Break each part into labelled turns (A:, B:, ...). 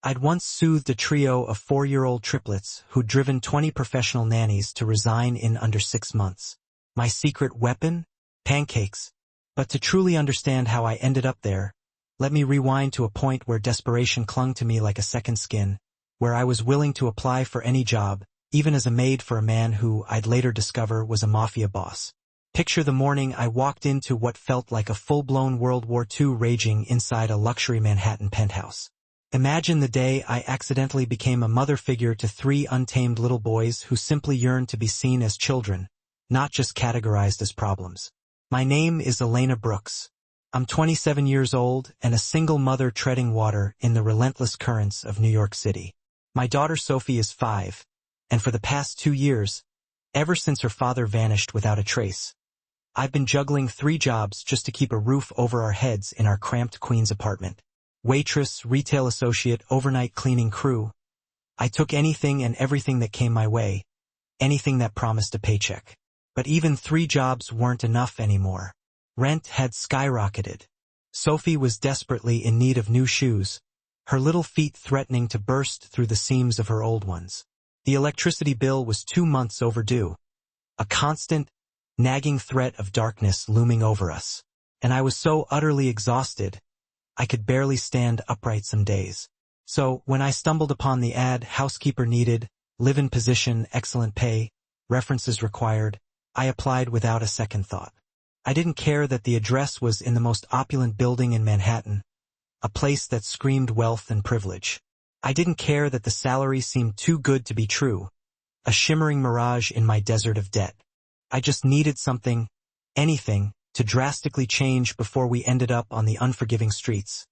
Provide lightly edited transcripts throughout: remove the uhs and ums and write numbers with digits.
A: I'd once soothed a trio of 4-year-old triplets who'd driven 20 professional nannies to resign in under 6 months. My secret weapon? Pancakes. But to truly understand how I ended up there, let me rewind to a point where desperation clung to me like a second skin, where I was willing to apply for any job, even as a maid for a man who I'd later discover was a mafia boss. Picture the morning I walked into what felt like a full-blown World War II raging inside a luxury Manhattan penthouse. Imagine the day I accidentally became a mother figure to 3 untamed little boys who simply yearned to be seen as children, not just categorized as problems. My name is Elena Brooks. I'm 27 years old and a single mother treading water in the relentless currents of New York City. My daughter Sophie is 5, and for the past 2 years, ever since her father vanished without a trace, I've been juggling 3 jobs just to keep a roof over our heads in our cramped Queens apartment. Waitress, retail associate, overnight cleaning crew. I took anything and everything that came my way, anything that promised a paycheck. But even 3 jobs weren't enough anymore. Rent had skyrocketed. Sophie was desperately in need of new shoes, her little feet threatening to burst through the seams of her old ones. The electricity bill was 2 months overdue, a constant, nagging threat of darkness looming over us. And I was so utterly exhausted, I could barely stand upright some days. So, when I stumbled upon the ad, housekeeper needed, live-in position, excellent pay, references required, I applied without a second thought. I didn't care that the address was in the most opulent building in Manhattan, a place that screamed wealth and privilege. I didn't care that the salary seemed too good to be true, a shimmering mirage in my desert of debt. I just needed something, anything, to drastically change before we ended up on the unforgiving streets.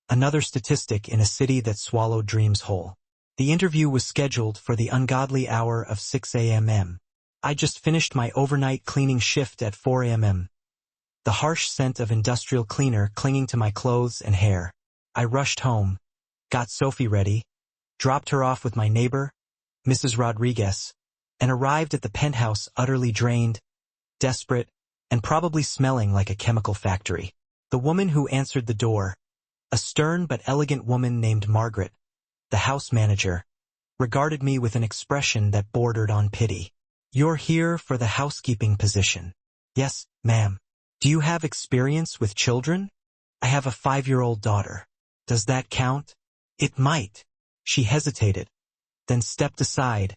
A: Another statistic in a city that swallowed dreams whole. The interview was scheduled for the ungodly hour of 6 a.m. I just finished my overnight cleaning shift at 4 a.m. The harsh scent of industrial cleaner clinging to my clothes and hair. I rushed home, got Sophie ready, dropped her off with my neighbor, Mrs. Rodriguez, and arrived at the penthouse utterly drained, desperate, and probably smelling like a chemical factory. The woman who answered the door, a stern but elegant woman named Margaret, the house manager, regarded me with an expression that bordered on pity. "You're here for the housekeeping position." "Yes, ma'am." "Do you have experience with children?" "I have a 5-year-old daughter." "Does that count?" "It might." She hesitated, then stepped aside,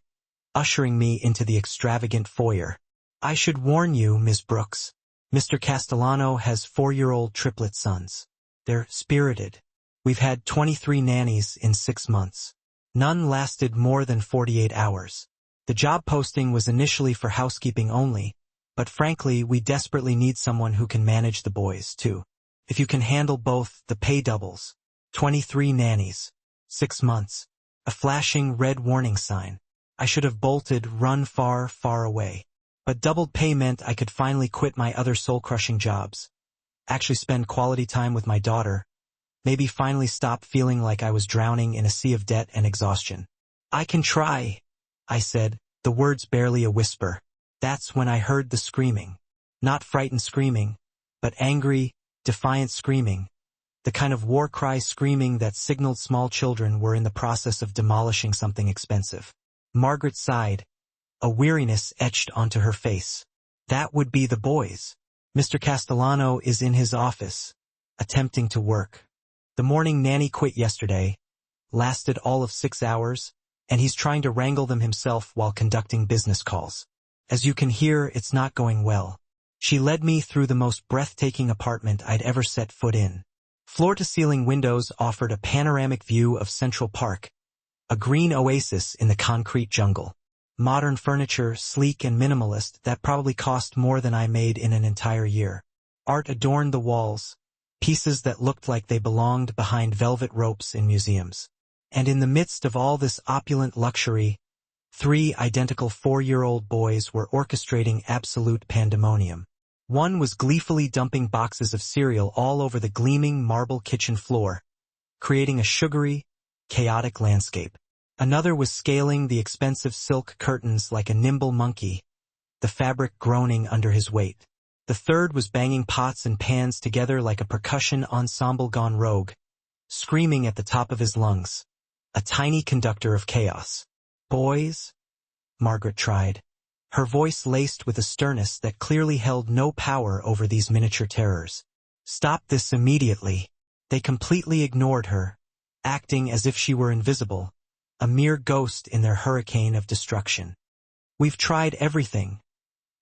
A: ushering me into the extravagant foyer. "I should warn you, Ms. Brooks, Mr. Castellano has 4-year-old triplet sons. They're spirited. We've had 23 nannies in 6 months. None lasted more than 48 hours. The job posting was initially for housekeeping only, but frankly, we desperately need someone who can manage the boys, too. If you can handle both, the pay doubles. 23 nannies. 6 months. A flashing red warning sign. I should have bolted, run far, far away. But doubled pay meant I could finally quit my other soul-crushing jobs, actually spend quality time with my daughter, maybe finally stop feeling like I was drowning in a sea of debt and exhaustion. "I can try," I said, the words barely a whisper. That's when I heard the screaming. Not frightened screaming, but angry, defiant screaming. The kind of war cry screaming that signaled small children were in the process of demolishing something expensive. Margaret sighed, a weariness etched onto her face. "That would be the boys. Mr. Castellano is in his office, attempting to work. The morning nanny quit yesterday, lasted all of 6 hours, and he's trying to wrangle them himself while conducting business calls. As you can hear, it's not going well." She led me through the most breathtaking apartment I'd ever set foot in. Floor-to-ceiling windows offered a panoramic view of Central Park, a green oasis in the concrete jungle. Modern furniture, sleek and minimalist, that probably cost more than I made in an entire year. Art adorned the walls, pieces that looked like they belonged behind velvet ropes in museums. And in the midst of all this opulent luxury, 3 identical 4-year-old boys were orchestrating absolute pandemonium. One was gleefully dumping boxes of cereal all over the gleaming marble kitchen floor, creating a sugary, chaotic landscape. Another was scaling the expensive silk curtains like a nimble monkey, the fabric groaning under his weight. The third was banging pots and pans together like a percussion ensemble gone rogue, screaming at the top of his lungs. a tiny conductor of chaos. Boys? Margaret tried, her voice laced with a sternness that clearly held no power over these miniature terrors. Stop this immediately. They completely ignored her, acting as if she were invisible, a mere ghost in their hurricane of destruction. We've tried everything,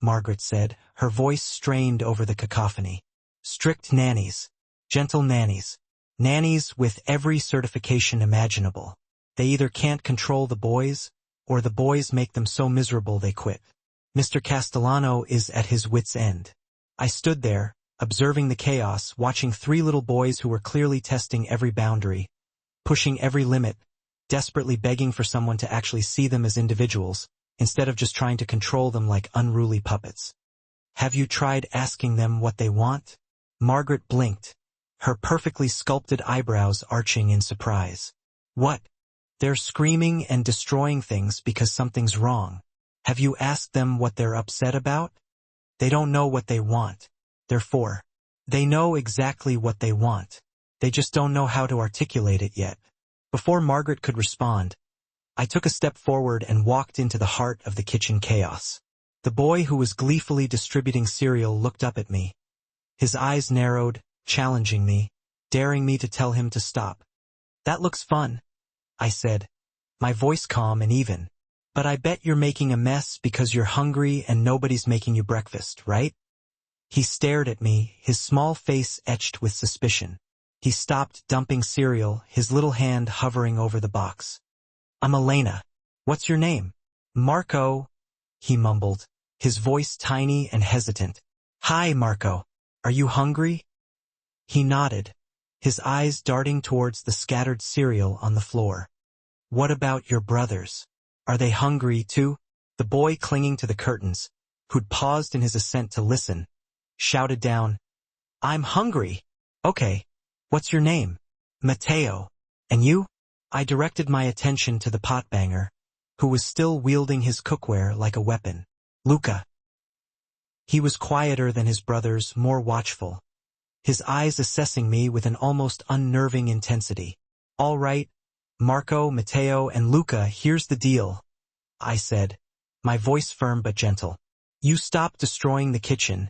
A: Margaret said, her voice strained over the cacophony. Strict nannies, gentle nannies, nannies with every certification imaginable. They either can't control the boys, or the boys make them so miserable they quit. Mr. Castellano is at his wit's end. I stood there, observing the chaos, watching three little boys who were clearly testing every boundary, pushing every limit, desperately begging for someone to actually see them as individuals, instead of just trying to control them like unruly puppets. Have you tried asking them what they want? Margaret blinked, her perfectly sculpted eyebrows arching in surprise. What? They're screaming and destroying things because something's wrong. Have you asked them what they're upset about? They don't know what they want. Therefore, they know exactly what they want. They just don't know how to articulate it yet. Before Margaret could respond, I took a step forward and walked into the heart of the kitchen chaos. The boy who was gleefully distributing cereal looked up at me. His eyes narrowed, challenging me, daring me to tell him to stop. That looks fun, I said, my voice calm and even. But I bet you're making a mess because you're hungry and nobody's making you breakfast, right? He stared at me, his small face etched with suspicion. He stopped dumping cereal, his little hand hovering over the box. I'm Elena. What's your name? Marco, he mumbled, his voice tiny and hesitant. Hi, Marco. Are you hungry? He nodded, his eyes darting towards the scattered cereal on the floor. What about your brothers? Are they hungry too? The boy clinging to the curtains, who'd paused in his ascent to listen, shouted down, I'm hungry. Okay, what's your name? Matteo. And you? I directed my attention to the potbanger, who was still wielding his cookware like a weapon. Luca. He was quieter than his brothers, more watchful, his eyes assessing me with an almost unnerving intensity. All right, Marco, Matteo, and Luca, here's the deal, I said, my voice firm but gentle. You stop destroying the kitchen,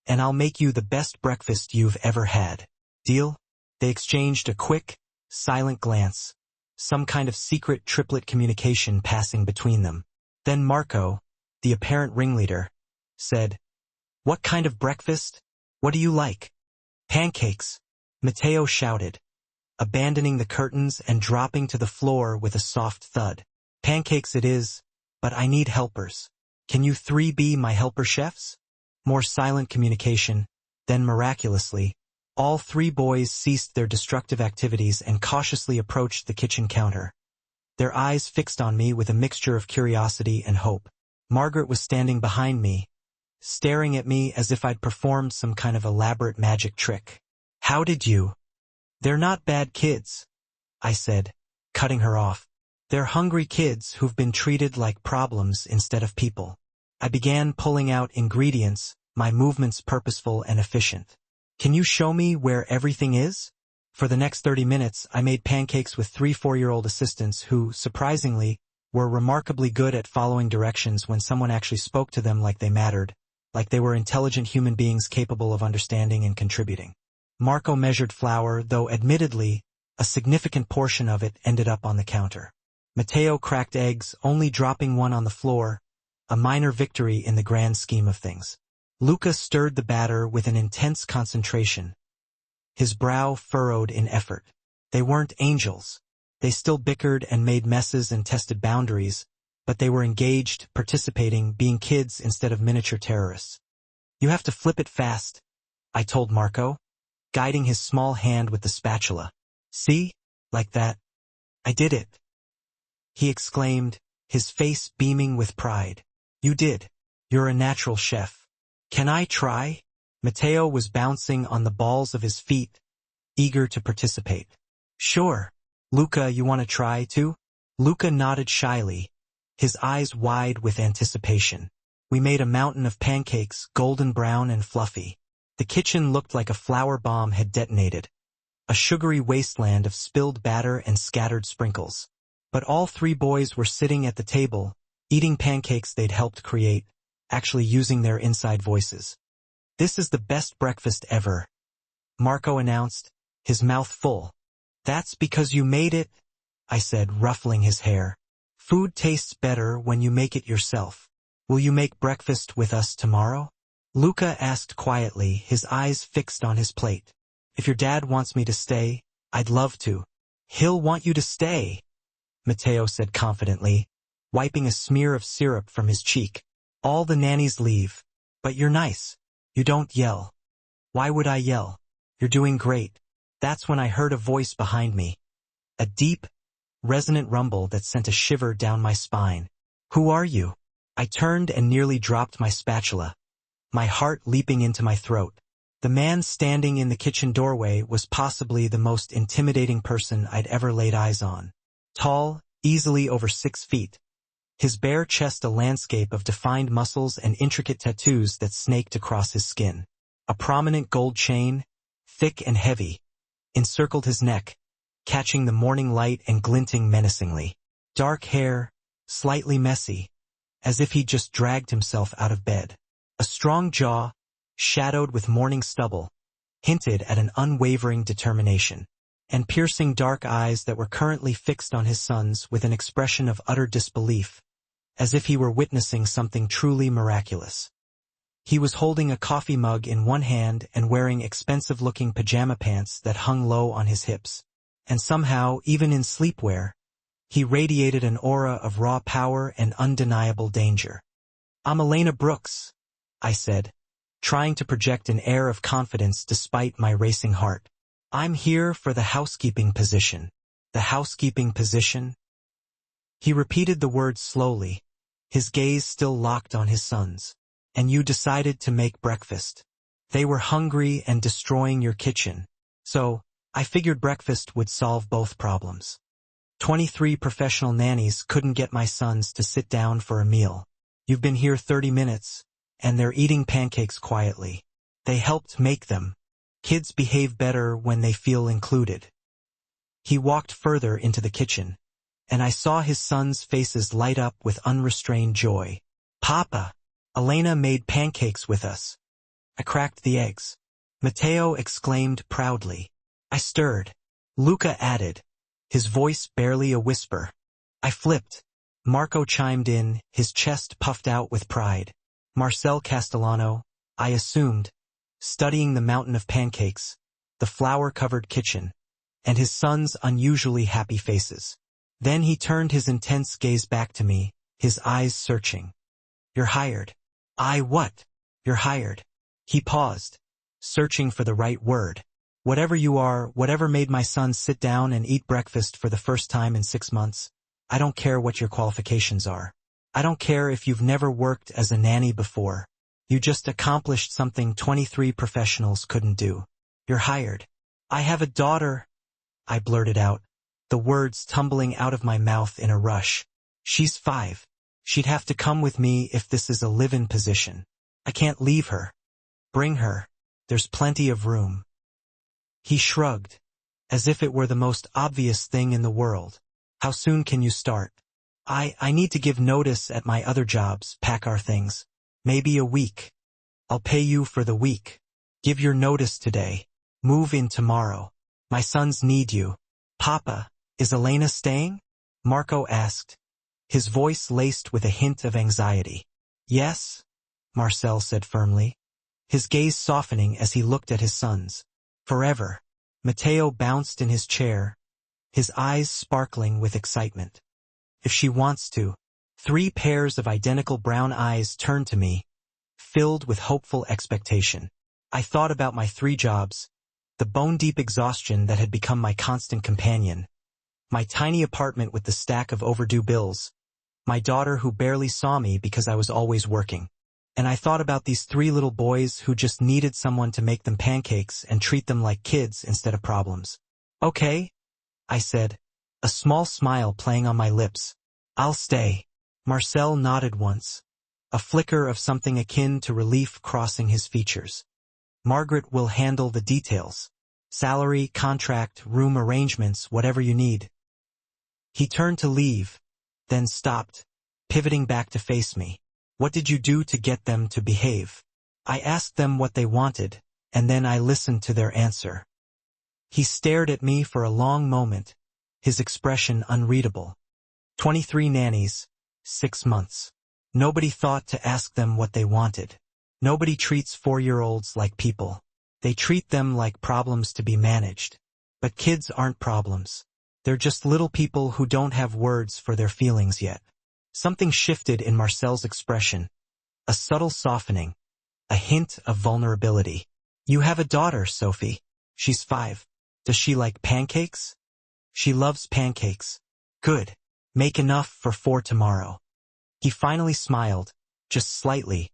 A: and I'll make you the best breakfast you've ever had. Deal? They exchanged a quick, silent glance, some kind of secret triplet communication passing between them. Then Marco, the apparent ringleader, said, What kind of breakfast? What do you like? Pancakes, Matteo shouted, abandoning the curtains and dropping to the floor with a soft thud. Pancakes it is, but I need helpers. Can you three be my helper chefs? More silent communication, then miraculously, all three boys ceased their destructive activities and cautiously approached the kitchen counter, their eyes fixed on me with a mixture of curiosity and hope. Margaret was standing behind me, staring at me as if I'd performed some kind of elaborate magic trick. How did you? They're not bad kids, I said, cutting her off. They're hungry kids who've been treated like problems instead of people. I began pulling out ingredients, my movements purposeful and efficient. Can you show me where everything is? For the next 30 minutes, I made pancakes with 3 4-year-old assistants who, surprisingly, were remarkably good at following directions when someone actually spoke to them like they mattered, like they were intelligent human beings capable of understanding and contributing. Marco measured flour, though admittedly, a significant portion of it ended up on the counter. Matteo cracked eggs, only dropping one on the floor, a minor victory in the grand scheme of things. Luca stirred the batter with an intense concentration, his brow furrowed in effort. They weren't angels. They still bickered and made messes and tested boundaries, but they were engaged, participating, being kids instead of miniature terrorists. You have to flip it fast, I told Marco, guiding his small hand with the spatula. See? Like that. I did it. He exclaimed, his face beaming with pride. You did. You're a natural chef. Can I try? Matteo was bouncing on the balls of his feet, eager to participate. Sure. Luca, you want to try too? Luca nodded shyly, his eyes wide with anticipation. We made a mountain of pancakes, golden brown and fluffy. The kitchen looked like a flour bomb had detonated, a sugary wasteland of spilled batter and scattered sprinkles. But all three boys were sitting at the table, eating pancakes they'd helped create, actually using their inside voices. "This is the best breakfast ever," Marco announced, his mouth full. "That's because you made it," I said, ruffling his hair. "Food tastes better when you make it yourself. Will you make breakfast with us tomorrow?" Luca asked quietly, his eyes fixed on his plate. "If your dad wants me to stay, I'd love to." "He'll want you to stay," Matteo said confidently, wiping a smear of syrup from his cheek. "All the nannies leave. But you're nice. You don't yell." "Why would I yell? You're doing great." That's when I heard a voice behind me. A deep, resonant rumble that sent a shiver down my spine. "Who are you?" I turned and nearly dropped my spatula, my heart leaping into my throat. The man standing in the kitchen doorway was possibly the most intimidating person I'd ever laid eyes on. Tall, easily over 6 feet. His bare chest a landscape of defined muscles and intricate tattoos that snaked across his skin. A prominent gold chain, thick and heavy, encircled his neck, catching the morning light and glinting menacingly. Dark hair, slightly messy, as if he'd just dragged himself out of bed. A strong jaw, shadowed with morning stubble, hinted at an unwavering determination. And piercing dark eyes that were currently fixed on his sons with an expression of utter disbelief, as if he were witnessing something truly miraculous. He was holding a coffee mug in one hand and wearing expensive-looking pajama pants that hung low on his hips. And somehow, even in sleepwear, he radiated an aura of raw power and undeniable danger. "I'm Elena Brooks," I said, trying to project an air of confidence despite my racing heart. "I'm here for the housekeeping position." "The housekeeping position?" He repeated the words slowly, his gaze still locked on his sons. "And you decided to make breakfast. They were hungry and destroying your kitchen. So, I figured breakfast would solve both problems. 23 professional nannies couldn't get my sons to sit down for a meal. You've been here 30 minutes, and they're eating pancakes quietly. They helped make them. Kids behave better when they feel included." He walked further into the kitchen, and I saw his sons' faces light up with unrestrained joy. "Papa, Elena made pancakes with us." I cracked the eggs. Matteo exclaimed proudly. I stirred. Luca added, his voice barely a whisper. I flipped. Marco chimed in, his chest puffed out with pride. Marcel Castellano, I assumed, studying the mountain of pancakes, the flour-covered kitchen, and his sons' unusually happy faces. Then he turned his intense gaze back to me, his eyes searching. "You're hired." "I what?" "You're hired." He paused, searching for the right word. "Whatever you are, whatever made my sons sit down and eat breakfast for the first time in 6 months, I don't care what your qualifications are. I don't care if you've never worked as a nanny before. You just accomplished something 23 professionals couldn't do. You're hired." "I have a daughter," I blurted out, the words tumbling out of my mouth in a rush. "She's 5. She'd have to come with me if this is a live-in position. I can't leave her." "Bring her. There's plenty of room." He shrugged, as if it were the most obvious thing in the world. "How soon can you start?" I need to give notice at my other jobs, pack our things. Maybe a week. I'll pay you for the week. Give your notice today. Move in tomorrow. My sons need you." "Papa, is Elena staying?" Marco asked, his voice laced with a hint of anxiety. "Yes," Marcel said firmly, his gaze softening as he looked at his sons. "Forever." Matteo bounced in his chair, his eyes sparkling with excitement. "If she wants to." 3 pairs of identical brown eyes turned to me, filled with hopeful expectation. I thought about my 3 jobs, the bone-deep exhaustion that had become my constant companion, my tiny apartment with the stack of overdue bills, my daughter who barely saw me because I was always working. And I thought about these 3 little boys who just needed someone to make them pancakes and treat them like kids instead of problems. "Okay," I said, a small smile playing on my lips. "I'll stay." Marcel nodded once, a flicker of something akin to relief crossing his features. "Margaret will handle the details. Salary, contract, room arrangements, whatever you need." He turned to leave, then stopped, pivoting back to face me. What did you do to get them to behave? I asked them what they wanted, and then I listened to their answer. He stared at me for a long moment, his expression unreadable. 23 nannies, 6 months. Nobody thought to ask them what they wanted. Nobody treats 4-year-olds like people. They treat them like problems to be managed. But kids aren't problems. They're just little people who don't have words for their feelings yet. Something shifted in Marcel's expression. A subtle softening. A hint of vulnerability. You have a daughter, Sophie. She's 5. Does she like pancakes? She loves pancakes. Good. Make enough for 4 tomorrow. He finally smiled, just slightly,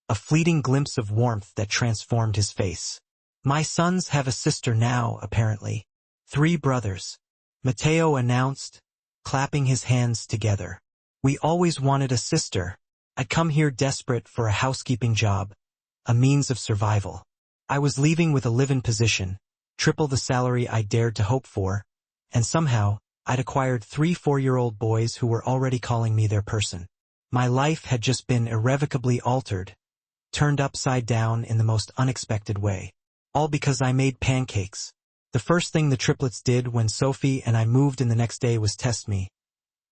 A: a fleeting glimpse of warmth that transformed his face. My sons have a sister now, apparently. 3 brothers. Matteo announced, clapping his hands together. We always wanted a sister. I'd come here desperate for a housekeeping job, a means of survival. I was leaving with a live-in position, triple the salary I dared to hope for, and somehow, I'd acquired 3 4-year-old boys who were already calling me their person. My life had just been irrevocably altered, turned upside down in the most unexpected way. All because I made pancakes. The first thing the triplets did when Sophie and I moved in the next day was test me,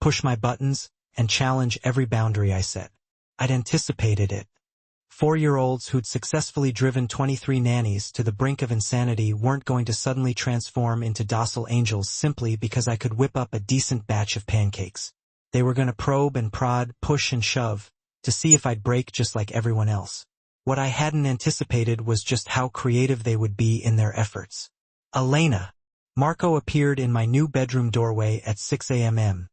A: push my buttons, and challenge every boundary I set. I'd anticipated it. 4-year-olds who'd successfully driven 23 nannies to the brink of insanity weren't going to suddenly transform into docile angels simply because I could whip up a decent batch of pancakes. They were going to probe and prod, push and shove, to see if I'd break just like everyone else. What I hadn't anticipated was just how creative they would be in their efforts. Elena. Marco appeared in my new bedroom doorway at 6 a.m.,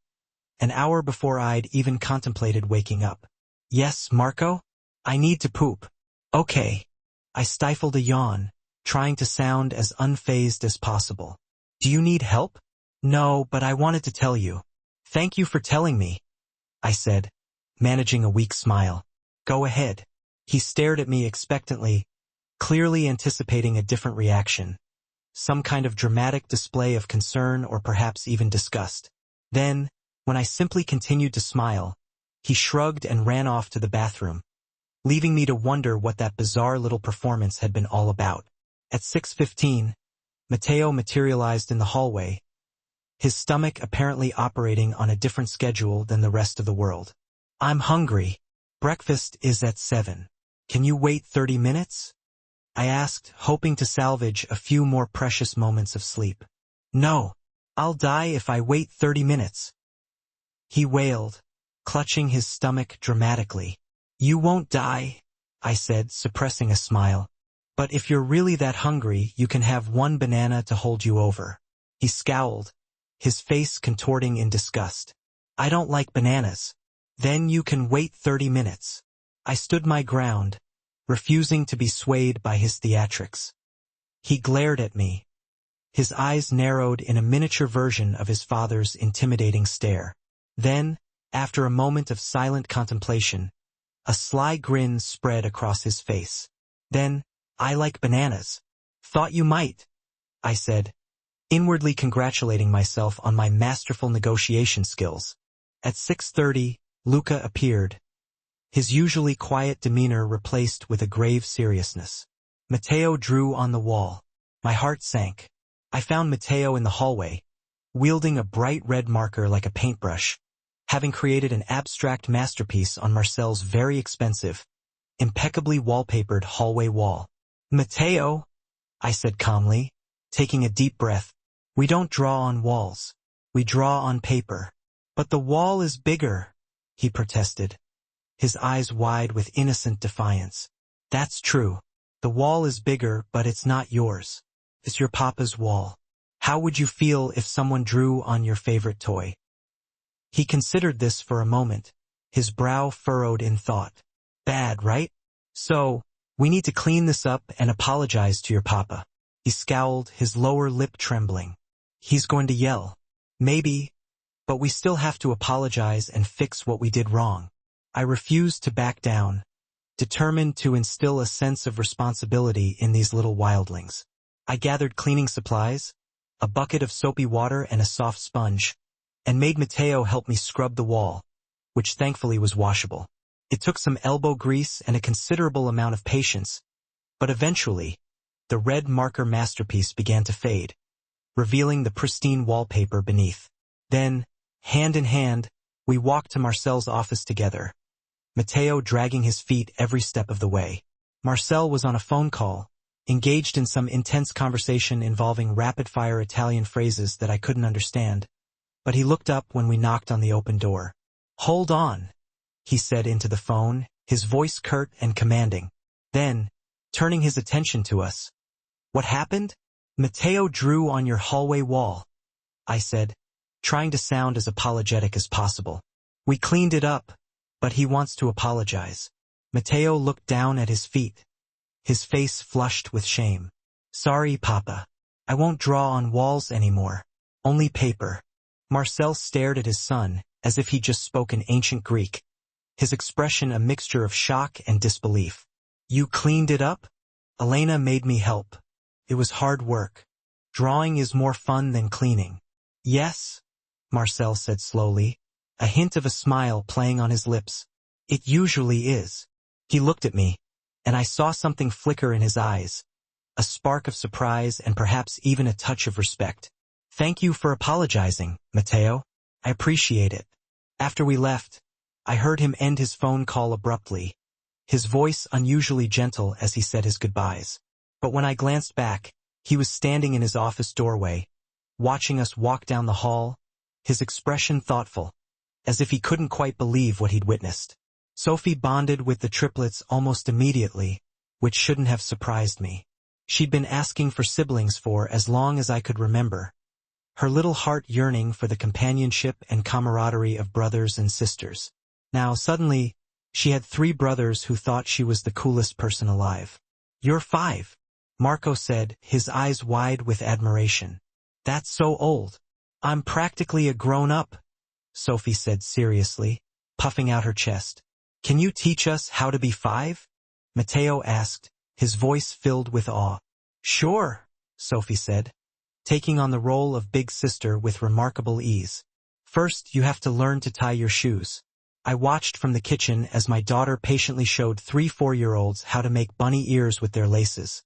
A: an hour before I'd even contemplated waking up. Yes, Marco? I need to poop. Okay. I stifled a yawn, trying to sound as unfazed as possible. Do you need help? No, but I wanted to tell you. Thank you for telling me, I said, managing a weak smile. Go ahead. He stared at me expectantly, clearly anticipating a different reaction. Some kind of dramatic display of concern or perhaps even disgust. Then, when I simply continued to smile, he shrugged and ran off to the bathroom, leaving me to wonder what that bizarre little performance had been all about. At 6:15, Matteo materialized in the hallway, his stomach apparently operating on a different schedule than the rest of the world. I'm hungry. Breakfast is at 7. Can you wait 30 minutes? I asked, hoping to salvage a few more precious moments of sleep. No, I'll die if I wait 30 minutes. He wailed, clutching his stomach dramatically. You won't die, I said, suppressing a smile. But if you're really that hungry, you can have 1 banana to hold you over. He scowled, his face contorting in disgust. I don't like bananas. Then you can wait 30 minutes. I stood my ground, refusing to be swayed by his theatrics. He glared at me. His eyes narrowed in a miniature version of his father's intimidating stare. Then, after a moment of silent contemplation, a sly grin spread across his face. Then, I like bananas. Thought you might, I said, inwardly congratulating myself on my masterful negotiation skills. At 6:30, Luca appeared, his usually quiet demeanor replaced with a grave seriousness. Matteo drew on the wall. My heart sank. I found Matteo in the hallway, wielding a bright red marker like a paintbrush, having created an abstract masterpiece on Marcel's very expensive, impeccably wallpapered hallway wall. Matteo, I said calmly, taking a deep breath, we don't draw on walls. We draw on paper. But the wall is bigger, he protested, his eyes wide with innocent defiance. That's true. The wall is bigger, but it's not yours. It's your papa's wall. How would you feel if someone drew on your favorite toy? He considered this for a moment, his brow furrowed in thought. Bad, right? So, we need to clean this up and apologize to your papa. He scowled, his lower lip trembling. He's going to yell. Maybe, but we still have to apologize and fix what we did wrong. I refused to back down, determined to instill a sense of responsibility in these little wildlings. I gathered cleaning supplies, a bucket of soapy water and a soft sponge, and made Mateo help me scrub the wall, which thankfully was washable. It took some elbow grease and a considerable amount of patience, but eventually, the red marker masterpiece began to fade, revealing the pristine wallpaper beneath. Then, hand in hand, we walked to Marcel's office together, Mateo dragging his feet every step of the way. Marcel was on a phone call, engaged in some intense conversation involving rapid-fire Italian phrases that I couldn't understand, but he looked up when we knocked on the open door. "Hold on," he said into the phone, his voice curt and commanding. Then, turning his attention to us, "What happened?" "Mateo drew on your hallway wall," I said, trying to sound as apologetic as possible. "We cleaned it up, but he wants to apologize." Mateo looked down at his feet, his face flushed with shame. "Sorry, Papa. I won't draw on walls anymore. Only paper." Marcel stared at his son, as if he just spoke in ancient Greek, his expression a mixture of shock and disbelief. "You cleaned it up?" "Elena made me help. It was hard work. Drawing is more fun than cleaning." "Yes," Marcel said slowly, a hint of a smile playing on his lips. "It usually is." He looked at me, and I saw something flicker in his eyes, a spark of surprise and perhaps even a touch of respect. "Thank you for apologizing, Mateo. I appreciate it." After we left, I heard him end his phone call abruptly, his voice unusually gentle as he said his goodbyes. But when I glanced back, he was standing in his office doorway, watching us walk down the hall, his expression thoughtful, as if he couldn't quite believe what he'd witnessed. Sophie bonded with the triplets almost immediately, which shouldn't have surprised me. She'd been asking for siblings for as long as I could remember, her little heart yearning for the companionship and camaraderie of brothers and sisters. Now, suddenly, she had 3 brothers who thought she was the coolest person alive. "You're 5, Marco said, his eyes wide with admiration. "That's so old." "I'm practically a grown-up," Sophie said seriously, puffing out her chest. "Can you teach us how to be 5? Mateo asked, his voice filled with awe. "Sure," Sophie said, taking on the role of big sister with remarkable ease. "First, you have to learn to tie your shoes." I watched from the kitchen as my daughter patiently showed 3 4-year-olds how to make bunny ears with their laces,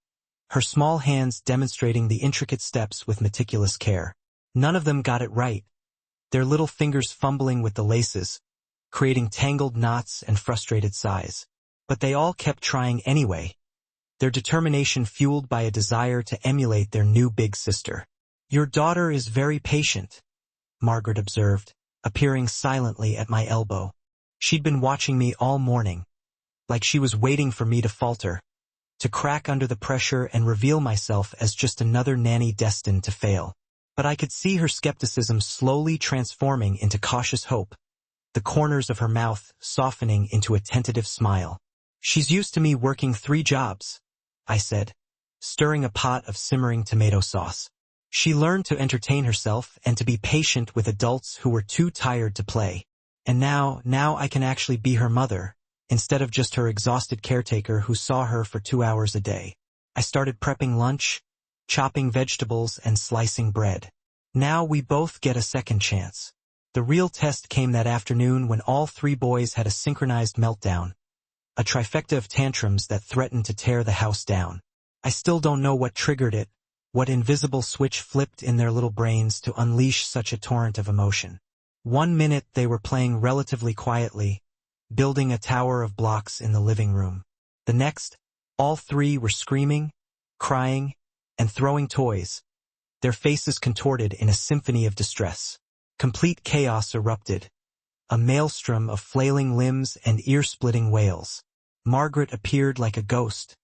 A: her small hands demonstrating the intricate steps with meticulous care. None of them got it right, their little fingers fumbling with the laces, creating tangled knots and frustrated sighs. But they all kept trying anyway, their determination fueled by a desire to emulate their new big sister. "Your daughter is very patient," Margaret observed, appearing silently at my elbow. She'd been watching me all morning, like she was waiting for me to falter, to crack under the pressure and reveal myself as just another nanny destined to fail. But I could see her skepticism slowly transforming into cautious hope, the corners of her mouth softening into a tentative smile. "She's used to me working 3 jobs, I said, stirring a pot of simmering tomato sauce. "She learned to entertain herself and to be patient with adults who were too tired to play. And now I can actually be her mother, instead of just her exhausted caretaker who saw her for 2 hours a day." I started prepping lunch, chopping vegetables and slicing bread. Now we both get a second chance. The real test came that afternoon when all 3 boys had a synchronized meltdown, a trifecta of tantrums that threatened to tear the house down. I still don't know what triggered it, what invisible switch flipped in their little brains to unleash such a torrent of emotion. One minute they were playing relatively quietly, building a tower of blocks in the living room. The next, all 3 were screaming, crying, and throwing toys, their faces contorted in a symphony of distress. Complete chaos erupted, a maelstrom of flailing limbs and ear-splitting wails. Margaret appeared like a ghost,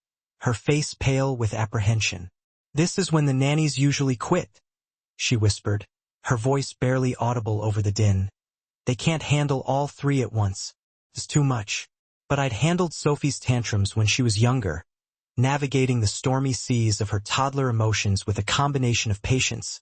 A: her face pale with apprehension. "This is when the nannies usually quit," she whispered, her voice barely audible over the din. "They can't handle all 3 at once. It's too much." But I'd handled Sophie's tantrums when she was younger, navigating the stormy seas of her toddler emotions with a combination of patience,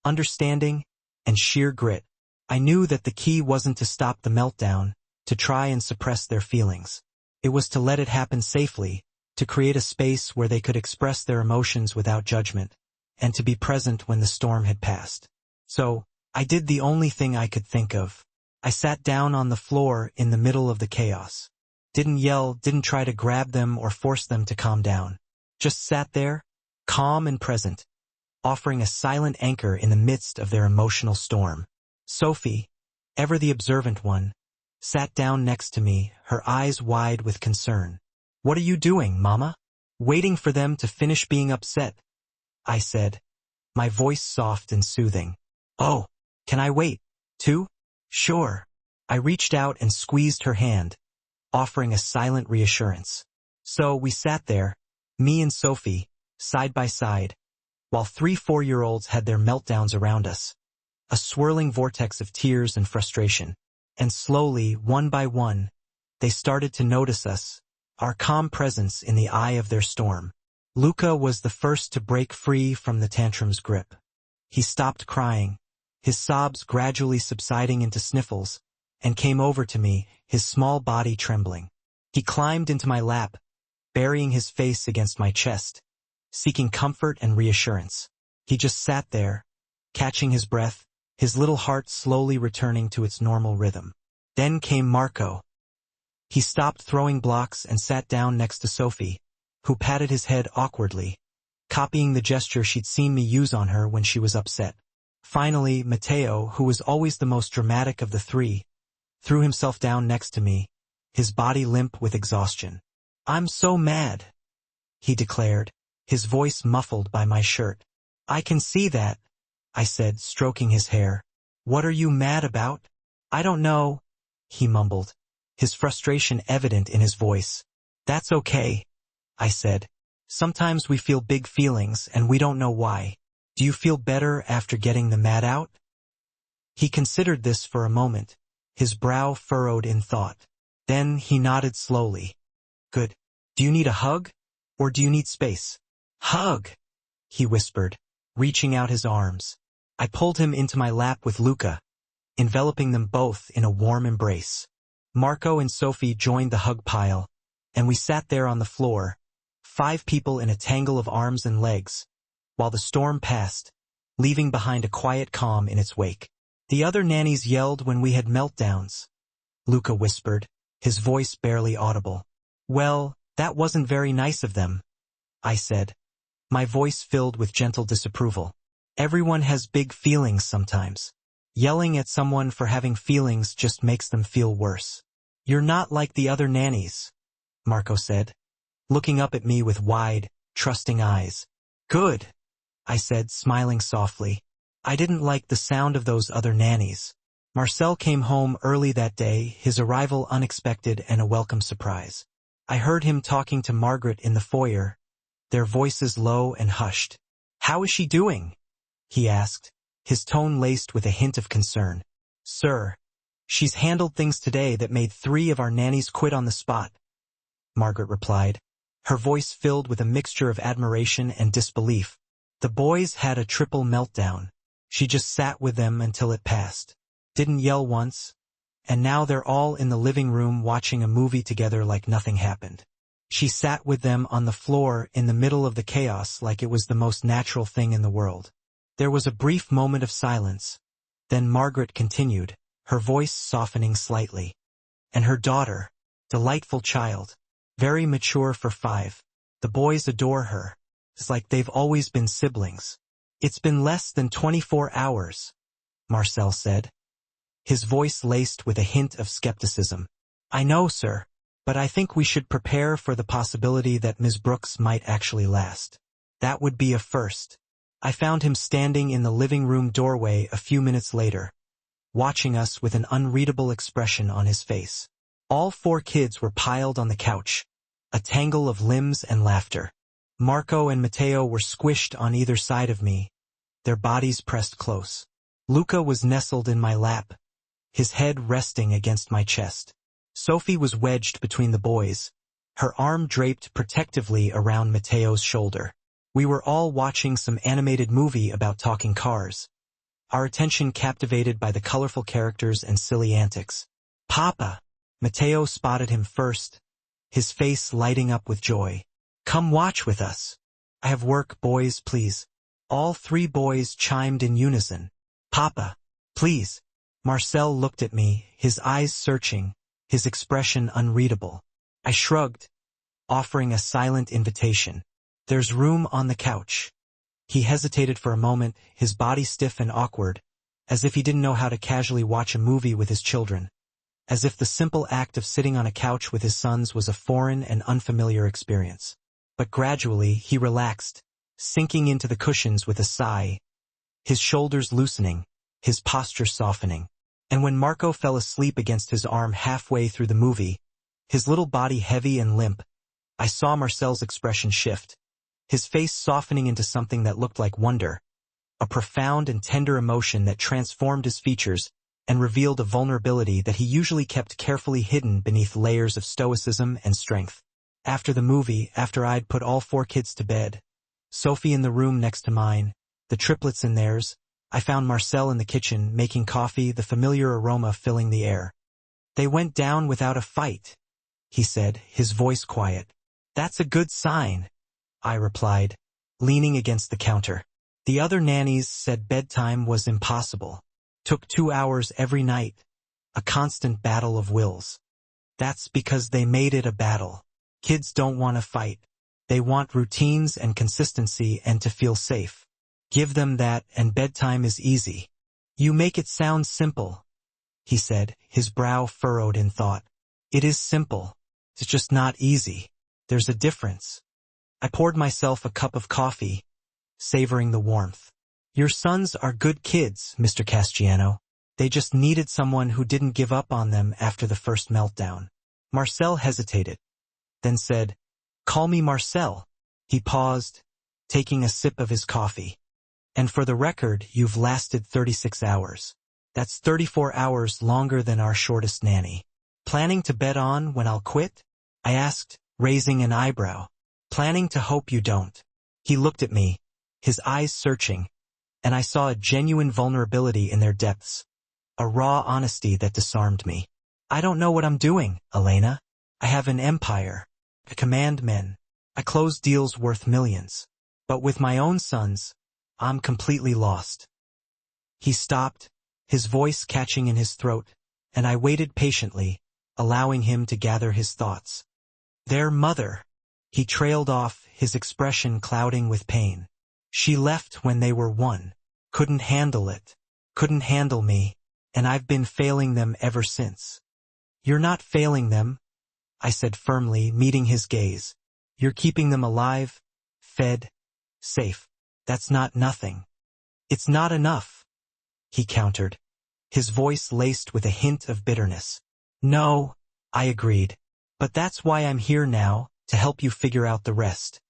A: understanding, and sheer grit. I knew that the key wasn't to stop the meltdown, to try and suppress their feelings. It was to let it happen safely, to create a space where they could express their emotions without judgment, and to be present when the storm had passed. So, I did the only thing I could think of. I sat down on the floor in the middle of the chaos. Didn't yell, didn't try to grab them or force them to calm down. Just sat there, calm and present, offering a silent anchor in the midst of their emotional storm. Sophie, ever the observant one, sat down next to me, her eyes wide with concern. "What are you doing, Mama?" "Waiting for them to finish being upset," I said, my voice soft and soothing. "Oh, can I wait, too?" "Sure." I reached out and squeezed her hand, offering a silent reassurance. So we sat there, me and Sophie, side by side, while 3 4-year-olds had their meltdowns around us. A swirling vortex of tears and frustration. And slowly, one by one, they started to notice us, our calm presence in the eye of their storm. Luca was the first to break free from the tantrum's grip. He stopped crying, his sobs gradually subsiding into sniffles, and came over to me, his small body trembling. He climbed into my lap, burying his face against my chest, seeking comfort and reassurance. He just sat there, catching his breath, his little heart slowly returning to its normal rhythm. Then came Marco. He stopped throwing blocks and sat down next to Sophie, who patted his head awkwardly, copying the gesture she'd seen me use on her when she was upset. Finally, Matteo, who was always the most dramatic of the 3, threw himself down next to me, his body limp with exhaustion. "I'm so mad," he declared, his voice muffled by my shirt. "I can see that," I said, stroking his hair. "What are you mad about?" "I don't know," he mumbled, his frustration evident in his voice. "That's okay," I said. "Sometimes we feel big feelings and we don't know why. Do you feel better after getting the mad out?" He considered this for a moment, his brow furrowed in thought. Then he nodded slowly. "Good. Do you need a hug? Or do you need space?" "Hug," he whispered, reaching out his arms. I pulled him into my lap with Luca, enveloping them both in a warm embrace. Marco and Sophie joined the hug pile, and we sat there on the floor, 5 people in a tangle of arms and legs, while the storm passed, leaving behind a quiet calm in its wake. "The other nannies yelled when we had meltdowns," Luca whispered, his voice barely audible. "Well, that wasn't very nice of them," I said, my voice filled with gentle disapproval. "Everyone has big feelings sometimes. Yelling at someone for having feelings just makes them feel worse." "You're not like the other nannies," Marco said, looking up at me with wide, trusting eyes. "Good," I said, smiling softly. I didn't like the sound of those other nannies. Marcel came home early that day, his arrival unexpected and a welcome surprise. I heard him talking to Margaret in the foyer, their voices low and hushed. "How is she doing?" he asked, his tone laced with a hint of concern. "Sir, she's handled things today that made 3 of our nannies quit on the spot," Margaret replied, her voice filled with a mixture of admiration and disbelief. "The boys had a triple meltdown. She just sat with them until it passed. Didn't yell once, and now they're all in the living room watching a movie together like nothing happened. She sat with them on the floor in the middle of the chaos like it was the most natural thing in the world." There was a brief moment of silence. Then Margaret continued, her voice softening slightly. "And her daughter, delightful child, very mature for 5. The boys adore her. It's like they've always been siblings." "It's been less than 24 hours, Marcel said, his voice laced with a hint of skepticism. "I know, sir, but I think we should prepare for the possibility that Ms. Brooks might actually last. That would be a first." I found him standing in the living room doorway a few minutes later, watching us with an unreadable expression on his face. All 4 kids were piled on the couch, a tangle of limbs and laughter. Marco and Matteo were squished on either side of me, their bodies pressed close. Luca was nestled in my lap, his head resting against my chest. Sophie was wedged between the boys, her arm draped protectively around Matteo's shoulder. We were all watching some animated movie about talking cars, our attention captivated by the colorful characters and silly antics. "Papa!" Matteo spotted him first, his face lighting up with joy. "Come watch with us." "I have work, boys, please." All 3 boys chimed in unison. "Papa, Please. Marcel looked at me, his eyes searching, his expression unreadable. I shrugged, offering a silent invitation. There's room on the couch. He hesitated for a moment, his body stiff and awkward, as if he didn't know how to casually watch a movie with his children, as if the simple act of sitting on a couch with his sons was a foreign and unfamiliar experience. But gradually he relaxed, sinking into the cushions with a sigh, his shoulders loosening, his posture softening. And when Marco fell asleep against his arm halfway through the movie, his little body heavy and limp, I saw Marcel's expression shift, his face softening into something that looked like wonder, a profound and tender emotion that transformed his features and revealed a vulnerability that he usually kept carefully hidden beneath layers of stoicism and strength. After the movie, after I'd put all 4 kids to bed, Sophie in the room next to mine, the triplets in theirs, I found Marcel in the kitchen making coffee, the familiar aroma filling the air. They went down without a fight, he said, his voice quiet. That's a good sign, I replied, leaning against the counter. The other nannies said bedtime was impossible. Took 2 hours every night. A constant battle of wills. That's because they made it a battle. Kids don't want to fight. They want routines and consistency and to feel safe. Give them that and bedtime is easy. You make it sound simple, he said, his brow furrowed in thought. It is simple. It's just not easy. There's a difference. I poured myself a cup of coffee, savoring the warmth. Your sons are good kids, Mr. Castiano. They just needed someone who didn't give up on them after the first meltdown. Marcel hesitated, then said, Call me Marcel. He paused, taking a sip of his coffee. And for the record, you've lasted 36 hours. That's 34 hours longer than our shortest nanny. Planning to bet on when I'll quit? I asked, raising an eyebrow. Planning to hope you don't. He looked at me, his eyes searching, and I saw a genuine vulnerability in their depths, a raw honesty that disarmed me. I don't know what I'm doing, Elena. I have an empire. I command men. I close deals worth millions. But with my own sons, I'm completely lost. He stopped, his voice catching in his throat, and I waited patiently, allowing him to gather his thoughts. Their mother. He trailed off, his expression clouding with pain. She left when they were 1. Couldn't handle it. Couldn't handle me, and I've been failing them ever since. You're not failing them, I said firmly, meeting his gaze. You're keeping them alive, fed, safe. That's not nothing. It's not enough, he countered, his voice laced with a hint of bitterness. No, I agreed. But that's why I'm here now, to help you figure out the rest.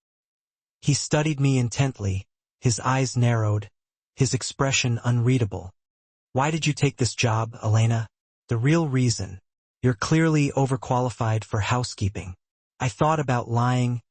A: He studied me intently, his eyes narrowed, his expression unreadable. Why did you take this job, Elena? The real reason. You're clearly overqualified for housekeeping. I thought about lying,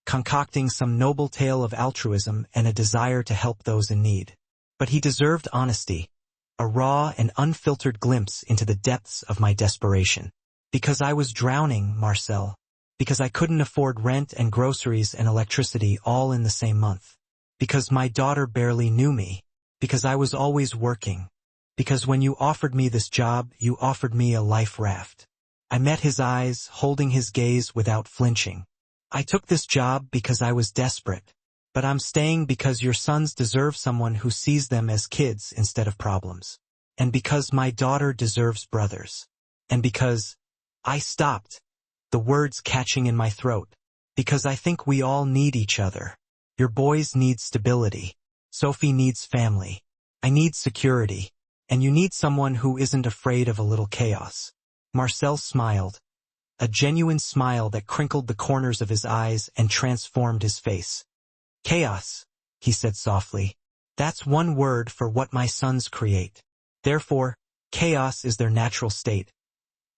A: concocting some noble tale of altruism and a desire to help those in need. But he deserved honesty, a raw and unfiltered glimpse into the depths of my desperation. Because I was drowning, Marcel. Because I couldn't afford rent and groceries and electricity all in the same month. Because my daughter barely knew me. Because I was always working. Because when you offered me this job, you offered me a life raft. I met his eyes, holding his gaze without flinching. I took this job because I was desperate. But I'm staying because your sons deserve someone who sees them as kids instead of problems. And because my daughter deserves brothers. And because I stopped, the words catching in my throat. Because I think we all need each other. Your boys need stability. Sophie needs family. I need security. And you need someone who isn't afraid of a little chaos. Marcel smiled, a genuine smile that crinkled the corners of his eyes and transformed his face. Chaos, he said softly. That's one word for what my sons create. Therefore, chaos is their natural state.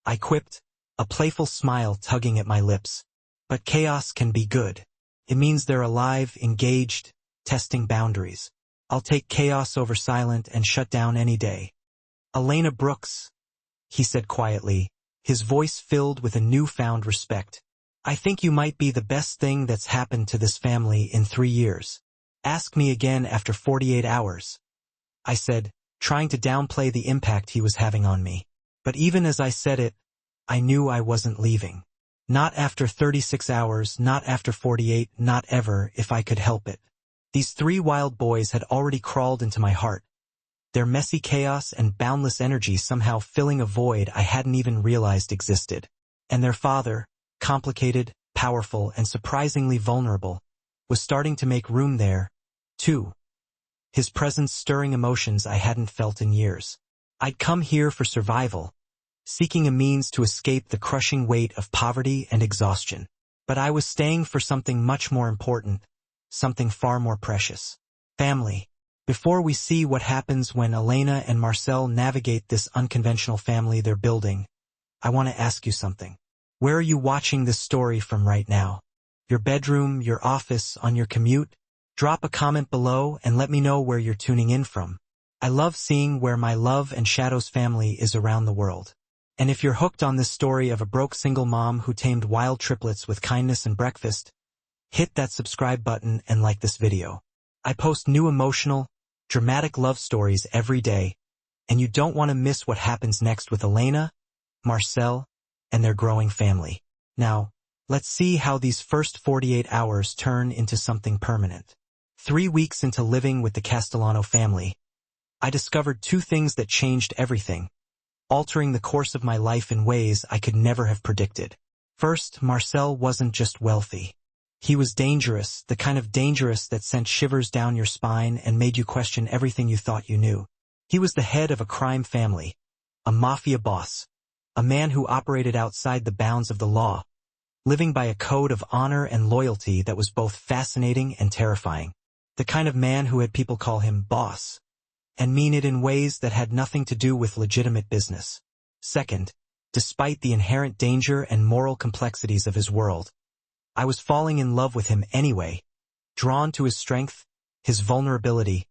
A: I quipped, a playful smile tugging at my lips. But chaos can be good. It means they're alive, engaged, testing boundaries. I'll take chaos over silent and shut down any day. Elena Brooks, he said quietly, his voice filled with a newfound respect. I think you might be the best thing that's happened to this family in 3 years. Ask me again after 48 hours. I said, trying to downplay the impact he was having on me. But even as I said it, I knew I wasn't leaving. Not after 36 hours, not after 48, not ever, if I could help it. These 3 wild boys had already crawled into my heart, their messy chaos and boundless energy somehow filling a void I hadn't even realized existed. And their father, complicated, powerful, and surprisingly vulnerable, was starting to make room there, too. His presence stirring emotions I hadn't felt in years. I'd come here for survival, seeking a means to escape the crushing weight of poverty and exhaustion. But I was staying for something much more important, something far more precious. Family. Before we see what happens when Elena and Marcel navigate this unconventional family they're building, I want to ask you something. Where are you watching this story from right now? Your bedroom, your office, on your commute? Drop a comment below and let me know where you're tuning in from. I love seeing where my love and shadows family is around the world. And if you're hooked on this story of a broke single mom who tamed wild triplets with kindness and breakfast, hit that subscribe button and like this video. I post new emotional, dramatic love stories every day, and you don't want to miss what happens next with Elena, Marcel, and their growing family. Now, let's see how these first 48 hours turn into something permanent. 3 weeks into living with the Castellano family, I discovered 2 things that changed everything, altering the course of my life in ways I could never have predicted. First, Marcel wasn't just wealthy. He was dangerous, the kind of dangerous that sent shivers down your spine and made you question everything you thought you knew. He was the head of a crime family, a mafia boss, a man who operated outside the bounds of the law, living by a code of honor and loyalty that was both fascinating and terrifying. The kind of man who had people call him boss, and mean it in ways that had nothing to do with legitimate business. Second, despite the inherent danger and moral complexities of his world, I was falling in love with him anyway, drawn to his strength, his vulnerability,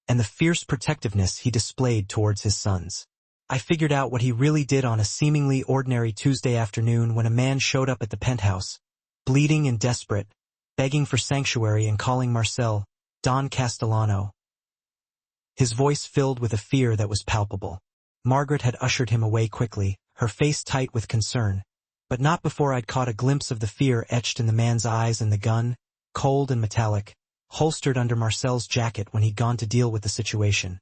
A: and the fierce protectiveness he displayed towards his sons. I figured out what he really did on a seemingly ordinary Tuesday afternoon when a man showed up at the penthouse, bleeding and desperate, begging for sanctuary and calling Marcel Don Castellano. His voice filled with a fear that was palpable. Margaret had ushered him away quickly, her face tight with concern, but not before I'd caught a glimpse of the fear etched in the man's eyes and the gun, cold and metallic, holstered under Marcel's jacket when he'd gone to deal with the situation.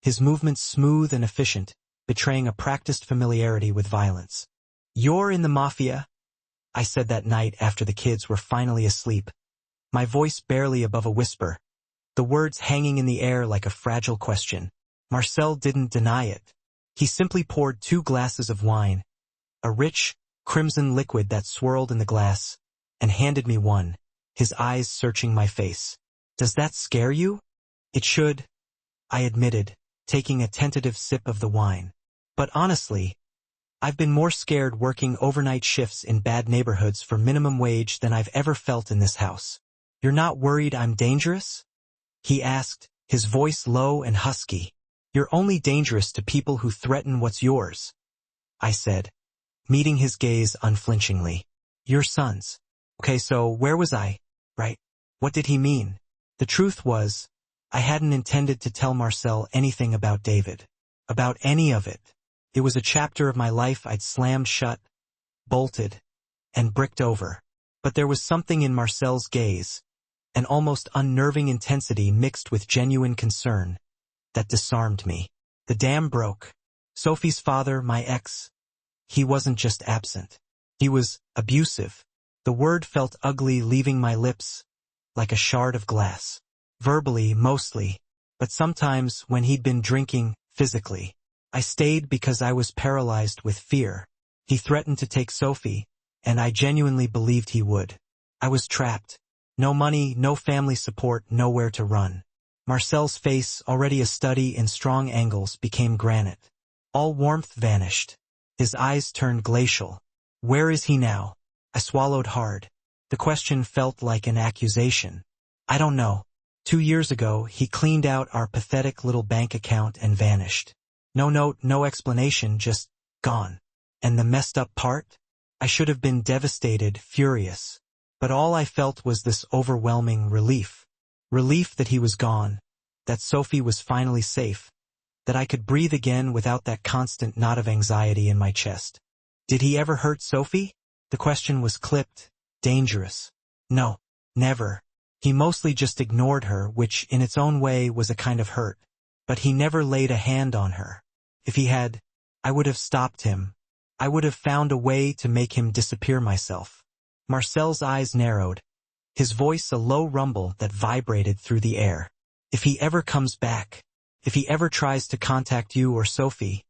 A: His movements smooth and efficient, betraying a practiced familiarity with violence. "You're in the Mafia?" I said that night after the kids were finally asleep, my voice barely above a whisper, the words hanging in the air like a fragile question. Marcel didn't deny it. He simply poured 2 glasses of wine, a rich, crimson liquid that swirled in the glass, and handed me one, his eyes searching my face. "Does that scare you?" "It should," I admitted, taking a tentative sip of the wine. "But honestly, I've been more scared working overnight shifts in bad neighborhoods for minimum wage than I've ever felt in this house." "You're not worried I'm dangerous?" he asked, his voice low and husky. "You're only dangerous to people who threaten what's yours," I said, meeting his gaze unflinchingly. "Your sons." Okay, so where was I? Right? What did he mean? The truth was, I hadn't intended to tell Marcel anything about David. About any of it. It was a chapter of my life I'd slammed shut, bolted, and bricked over. But there was something in Marcel's gaze, an almost unnerving intensity mixed with genuine concern, that disarmed me. The dam broke. Sophie's father, my ex, he wasn't just absent. He was abusive. The word felt ugly leaving my lips, like a shard of glass. Verbally, mostly, but sometimes when he'd been drinking, physically. I stayed because I was paralyzed with fear. He threatened to take Sophie, and I genuinely believed he would. I was trapped. No money, no family support, nowhere to run. Marcel's face, already a study in strong angles, became granite. All warmth vanished. His eyes turned glacial. "Where is he now?" I swallowed hard. The question felt like an accusation. "I don't know. 2 years ago, he cleaned out our pathetic little bank account and vanished. No note, no explanation, just gone." And the messed up part? I should have been devastated, furious. But all I felt was this overwhelming relief. Relief that he was gone, that Sophie was finally safe, that I could breathe again without that constant knot of anxiety in my chest. Did he ever hurt Sophie? The question was clipped, dangerous. No, never. He mostly just ignored her, which in its own way was a kind of hurt. But he never laid a hand on her. If he had, I would have stopped him. I would have found a way to make him disappear myself. Marcel's eyes narrowed, his voice a low rumble that vibrated through the air. If he ever comes back, if he ever tries to contact you or Sophie,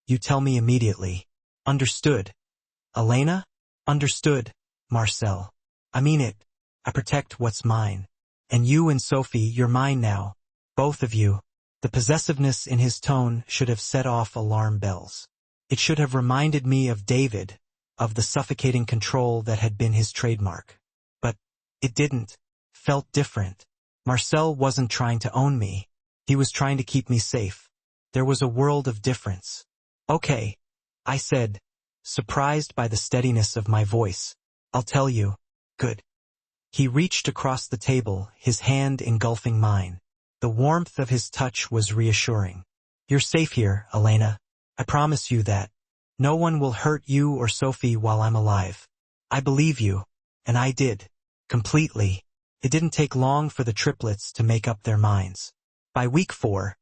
A: you tell me immediately. Understood? Elena? Understood, Marcel. I mean it. I protect what's mine. And you and Sophie, you're mine now. Both of you. The possessiveness in his tone should have set off alarm bells. It should have reminded me of David, of the suffocating control that had been his trademark. But it didn't. Felt different. Marcel wasn't trying to own me. He was trying to keep me safe. There was a world of difference. Okay, I said, surprised by the steadiness of my voice. I'll tell you. Good. He reached across the table, his hand engulfing mine. The warmth of his touch was reassuring. You're safe here, Elena. I promise you that. No one will hurt you or Sophie while I'm alive. I believe you. And I did. Completely. It didn't take long for the triplets to make up their minds. By week 4,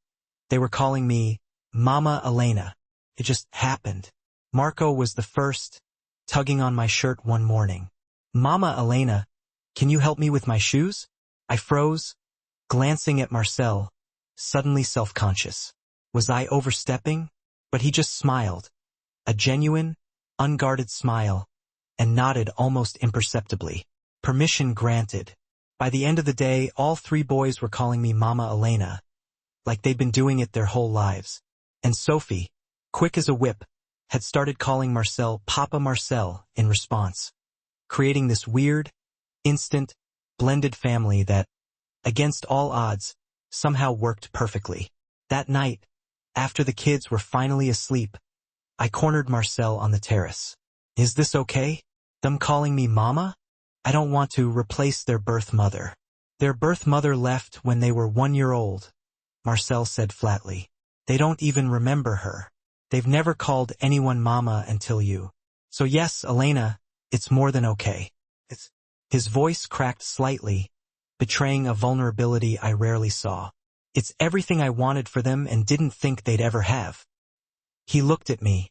A: they were calling me Mama Elena. It just happened. Marco was the first, tugging on my shirt one morning. Mama Elena, can you help me with my shoes? I froze, glancing at Marcel, suddenly self-conscious. Was I overstepping? But he just smiled. A genuine, unguarded smile, and nodded almost imperceptibly. Permission granted. By the end of the day, all 3 boys were calling me Mama Elena, like they'd been doing it their whole lives. And Sophie, quick as a whip, had started calling Marcel Papa Marcel in response, creating this weird, instant, blended family that, against all odds, somehow worked perfectly. That night, after the kids were finally asleep, I cornered Marcel on the terrace. Is this okay? Them calling me Mama? I don't want to replace their birth mother. Their birth mother left when they were 1 year old, Marcel said flatly. They don't even remember her. They've never called anyone Mama until you. So yes, Elena, it's more than okay. His voice cracked slightly, betraying a vulnerability I rarely saw. It's everything I wanted for them and didn't think they'd ever have. He looked at me,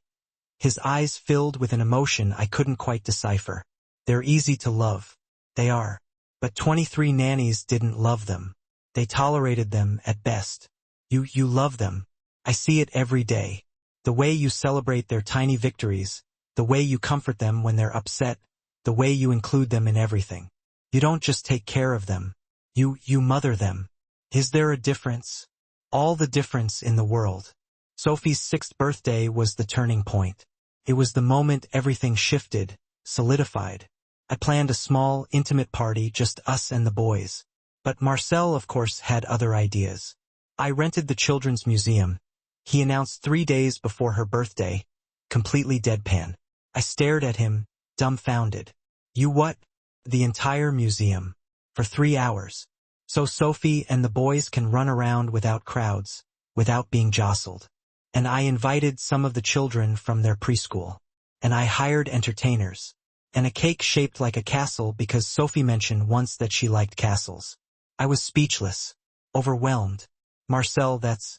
A: his eyes filled with an emotion I couldn't quite decipher. They're easy to love. They are. But 23 nannies didn't love them. They tolerated them at best. You love them. I see it every day. The way you celebrate their tiny victories, the way you comfort them when they're upset, the way you include them in everything. You don't just take care of them. You mother them. Is there a difference? All the difference in the world. Sophie's 6th birthday was the turning point. It was the moment everything shifted, solidified. I planned a small, intimate party, just us and the boys. But Marcel, of course, had other ideas. I rented the Children's Museum. He announced 3 days before her birthday, completely deadpan. I stared at him, dumbfounded. You what? The entire museum. For 3 hours. So Sophie and the boys can run around without crowds, without being jostled. And I invited some of the children from their preschool. And I hired entertainers. And a cake shaped like a castle because Sophie mentioned once that she liked castles. I was speechless, overwhelmed. Marcel, that's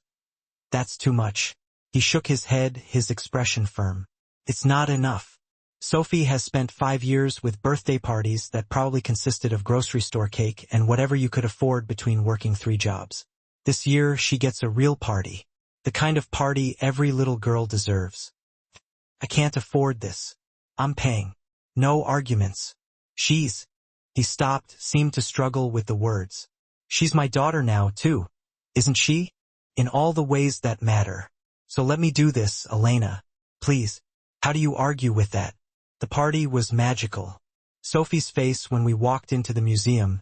A: too much. He shook his head, his expression firm. It's not enough. Sophie has spent 5 years with birthday parties that probably consisted of grocery store cake and whatever you could afford between working 3 jobs. This year, she gets a real party. The kind of party every little girl deserves. I can't afford this. I'm paying. No arguments. He stopped, seemed to struggle with the words. She's my daughter now, too. Isn't she? In all the ways that matter. So let me do this, Elena. Please. How do you argue with that? The party was magical. Sophie's face when we walked into the museum,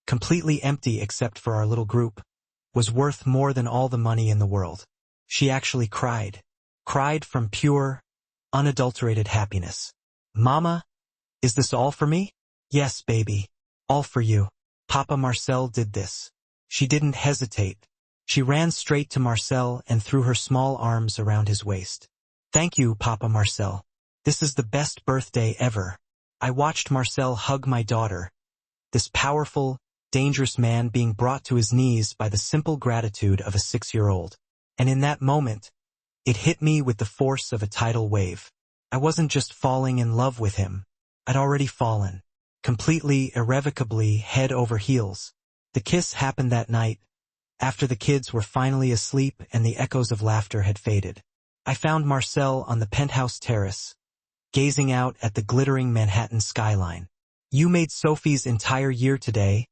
A: completely empty except for our little group, was worth more than all the money in the world. She actually cried. Cried from pure, unadulterated happiness. Mama, is this all for me? Yes, baby. All for you. Papa Marcel did this. She didn't hesitate. She ran straight to Marcel and threw her small arms around his waist. "Thank you, Papa Marcel. This is the best birthday ever." I watched Marcel hug my daughter, this powerful, dangerous man being brought to his knees by the simple gratitude of a 6-year-old. And in that moment, it hit me with the force of a tidal wave. I wasn't just falling in love with him. I'd already fallen. Completely, irrevocably, head over heels. The kiss happened that night, after the kids were finally asleep and the echoes of laughter had faded. I found Marcel on the penthouse terrace, gazing out at the glittering Manhattan skyline. "You made Sophie's entire year today,"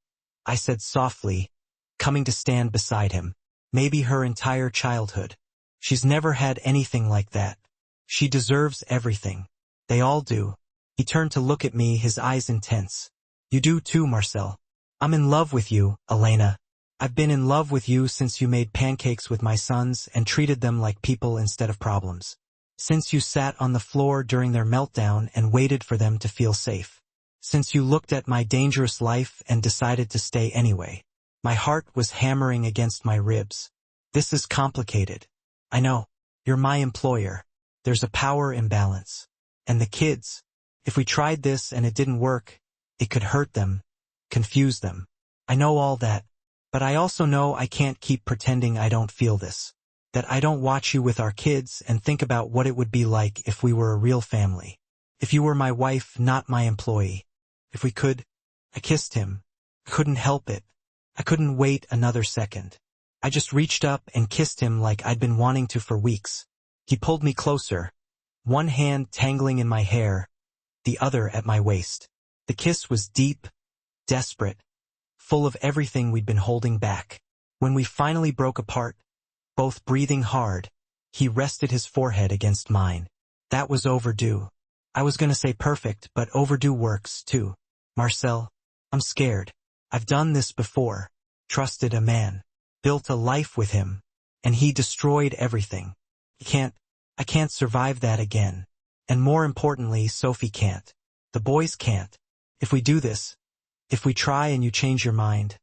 A: I said softly, coming to stand beside him. "Maybe her entire childhood. She's never had anything like that. She deserves everything. They all do." He turned to look at me, his eyes intense. "You do too, Marcel. I'm in love with you, Elena. I've been in love with you since you made pancakes with my sons and treated them like people instead of problems. Since you sat on the floor during their meltdown and waited for them to feel safe. Since you looked at my dangerous life and decided to stay anyway." My heart was hammering against my ribs. "This is complicated. I know. You're my employer. There's a power imbalance. And the kids. If we tried this and it didn't work, it could hurt them, confuse them. I know all that. But I also know I can't keep pretending I don't feel this. That I don't watch you with our kids and think about what it would be like if we were a real family. If you were my wife, not my employee. If we could." I kissed him. I couldn't help it. I couldn't wait another second. I just reached up and kissed him like I'd been wanting to for weeks. He pulled me closer, one hand tangling in my hair, the other at my waist. The kiss was deep, desperate, full of everything we'd been holding back. When we finally broke apart, both breathing hard, he rested his forehead against mine. That was overdue. I was gonna say perfect, but overdue works too. "Marcel, I'm scared. I've done this before. Trusted a man. Built a life with him. And he destroyed everything. I can't survive that again. And more importantly, Sophie can't. The boys can't. If we do this, if we try and you change your mind."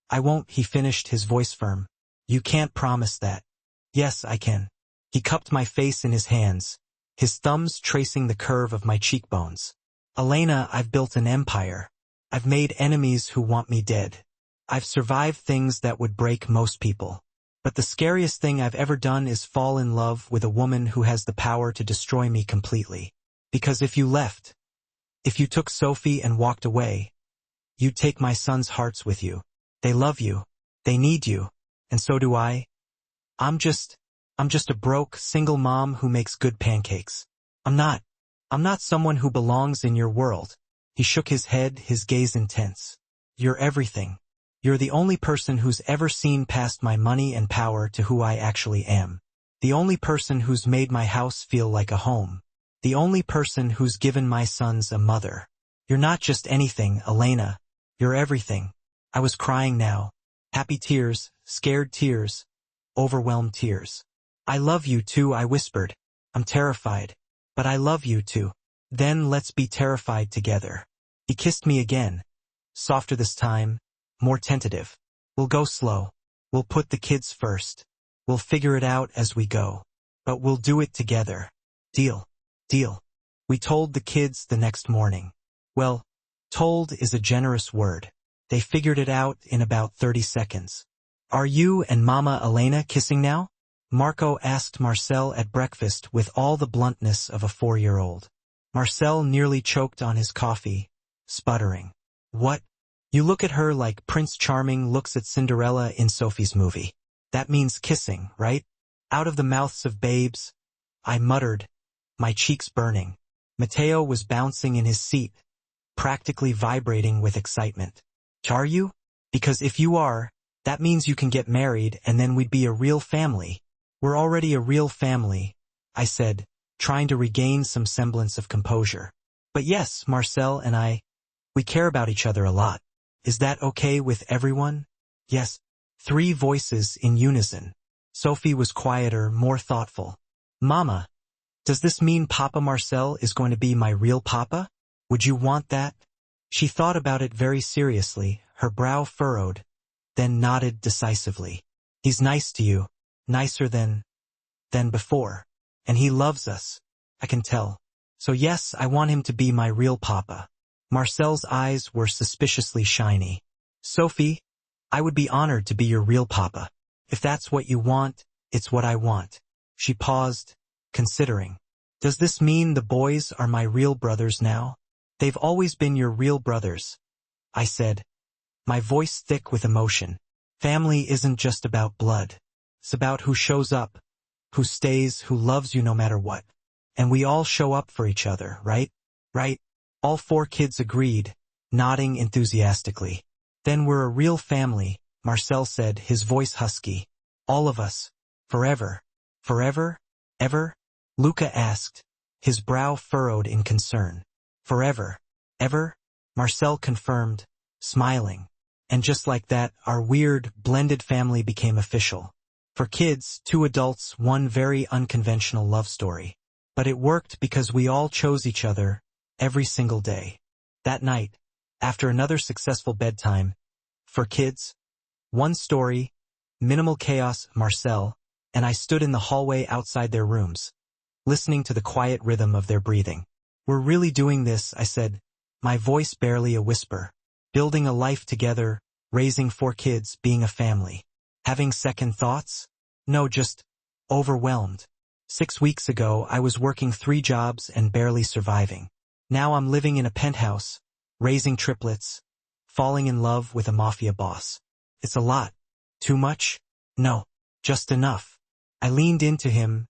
A: "I won't," he finished, his voice firm. "You can't promise that." "Yes, I can." He cupped my face in his hands, his thumbs tracing the curve of my cheekbones. "Elena, I've built an empire. I've made enemies who want me dead. I've survived things that would break most people. But the scariest thing I've ever done is fall in love with a woman who has the power to destroy me completely. Because if you left, if you took Sophie and walked away, you'd take my sons' hearts with you. They love you. They need you. And so do I. I'm just a broke, single mom who makes good pancakes. I'm not someone who belongs in your world." He shook his head, his gaze intense. "You're everything. You're the only person who's ever seen past my money and power to who I actually am. The only person who's made my house feel like a home. The only person who's given my sons a mother. You're not just anything, Elena. You're everything." I was crying now. Happy tears, scared tears, overwhelmed tears. "I love you too," I whispered. "I'm terrified. But I love you too. Then let's be terrified together." He kissed me again. Softer this time, more tentative. "We'll go slow. We'll put the kids first. We'll figure it out as we go. But we'll do it together. Deal? Deal." We told the kids the next morning. Well, told is a generous word. They figured it out in about 30 seconds. "Are you and Mama Elena kissing now?" Marco asked Marcel at breakfast with all the bluntness of a 4-year-old. Marcel nearly choked on his coffee, sputtering. "What? You look at her like Prince Charming looks at Cinderella in Sophie's movie. That means kissing, right? Out of the mouths of babes," I muttered, my cheeks burning. Matteo was bouncing in his seat, practically vibrating with excitement. "Are you? Because if you are, that means you can get married and then we'd be a real family." "We're already a real family," I said, trying to regain some semblance of composure. "But yes, Marcel and we care about each other a lot. Is that okay with everyone?" "Yes." 3 voices in unison. Sophie was quieter, more thoughtful. "Mama, does this mean Papa Marcel is going to be my real papa? Would you want that?" She thought about it very seriously, her brow furrowed, then nodded decisively. He's nice to you, nicer than before. And he loves us, I can tell. So yes, I want him to be my real papa. Marcel's eyes were suspiciously shiny. Sophie, I would be honored to be your real papa. If that's what you want, it's what I want. She paused, considering. Does this mean the boys are my real brothers now? They've always been your real brothers, I said, my voice thick with emotion. Family isn't just about blood. It's about who shows up, who stays, who loves you no matter what. And we all show up for each other, right? Right? All 4 kids agreed, nodding enthusiastically. Then we're a real family, Marcel said, his voice husky. All of us. Forever. Forever? Ever? Luca asked, his brow furrowed in concern. Forever. Ever? Marcel confirmed, smiling. And just like that, our weird, blended family became official. For kids, 2 adults, 1 very unconventional love story. But it worked because we all chose each other, every single day. That night, after another successful bedtime, for kids, 1 story, minimal chaos, Marcel, and I stood in the hallway outside their rooms, listening to the quiet rhythm of their breathing. We're really doing this, I said, my voice barely a whisper. Building a life together, raising 4 kids, being a family. Having second thoughts? No, just overwhelmed. 6 weeks ago, I was working 3 jobs and barely surviving. Now I'm living in a penthouse, raising triplets, falling in love with a mafia boss. It's a lot. Too much? No, just enough. I leaned into him,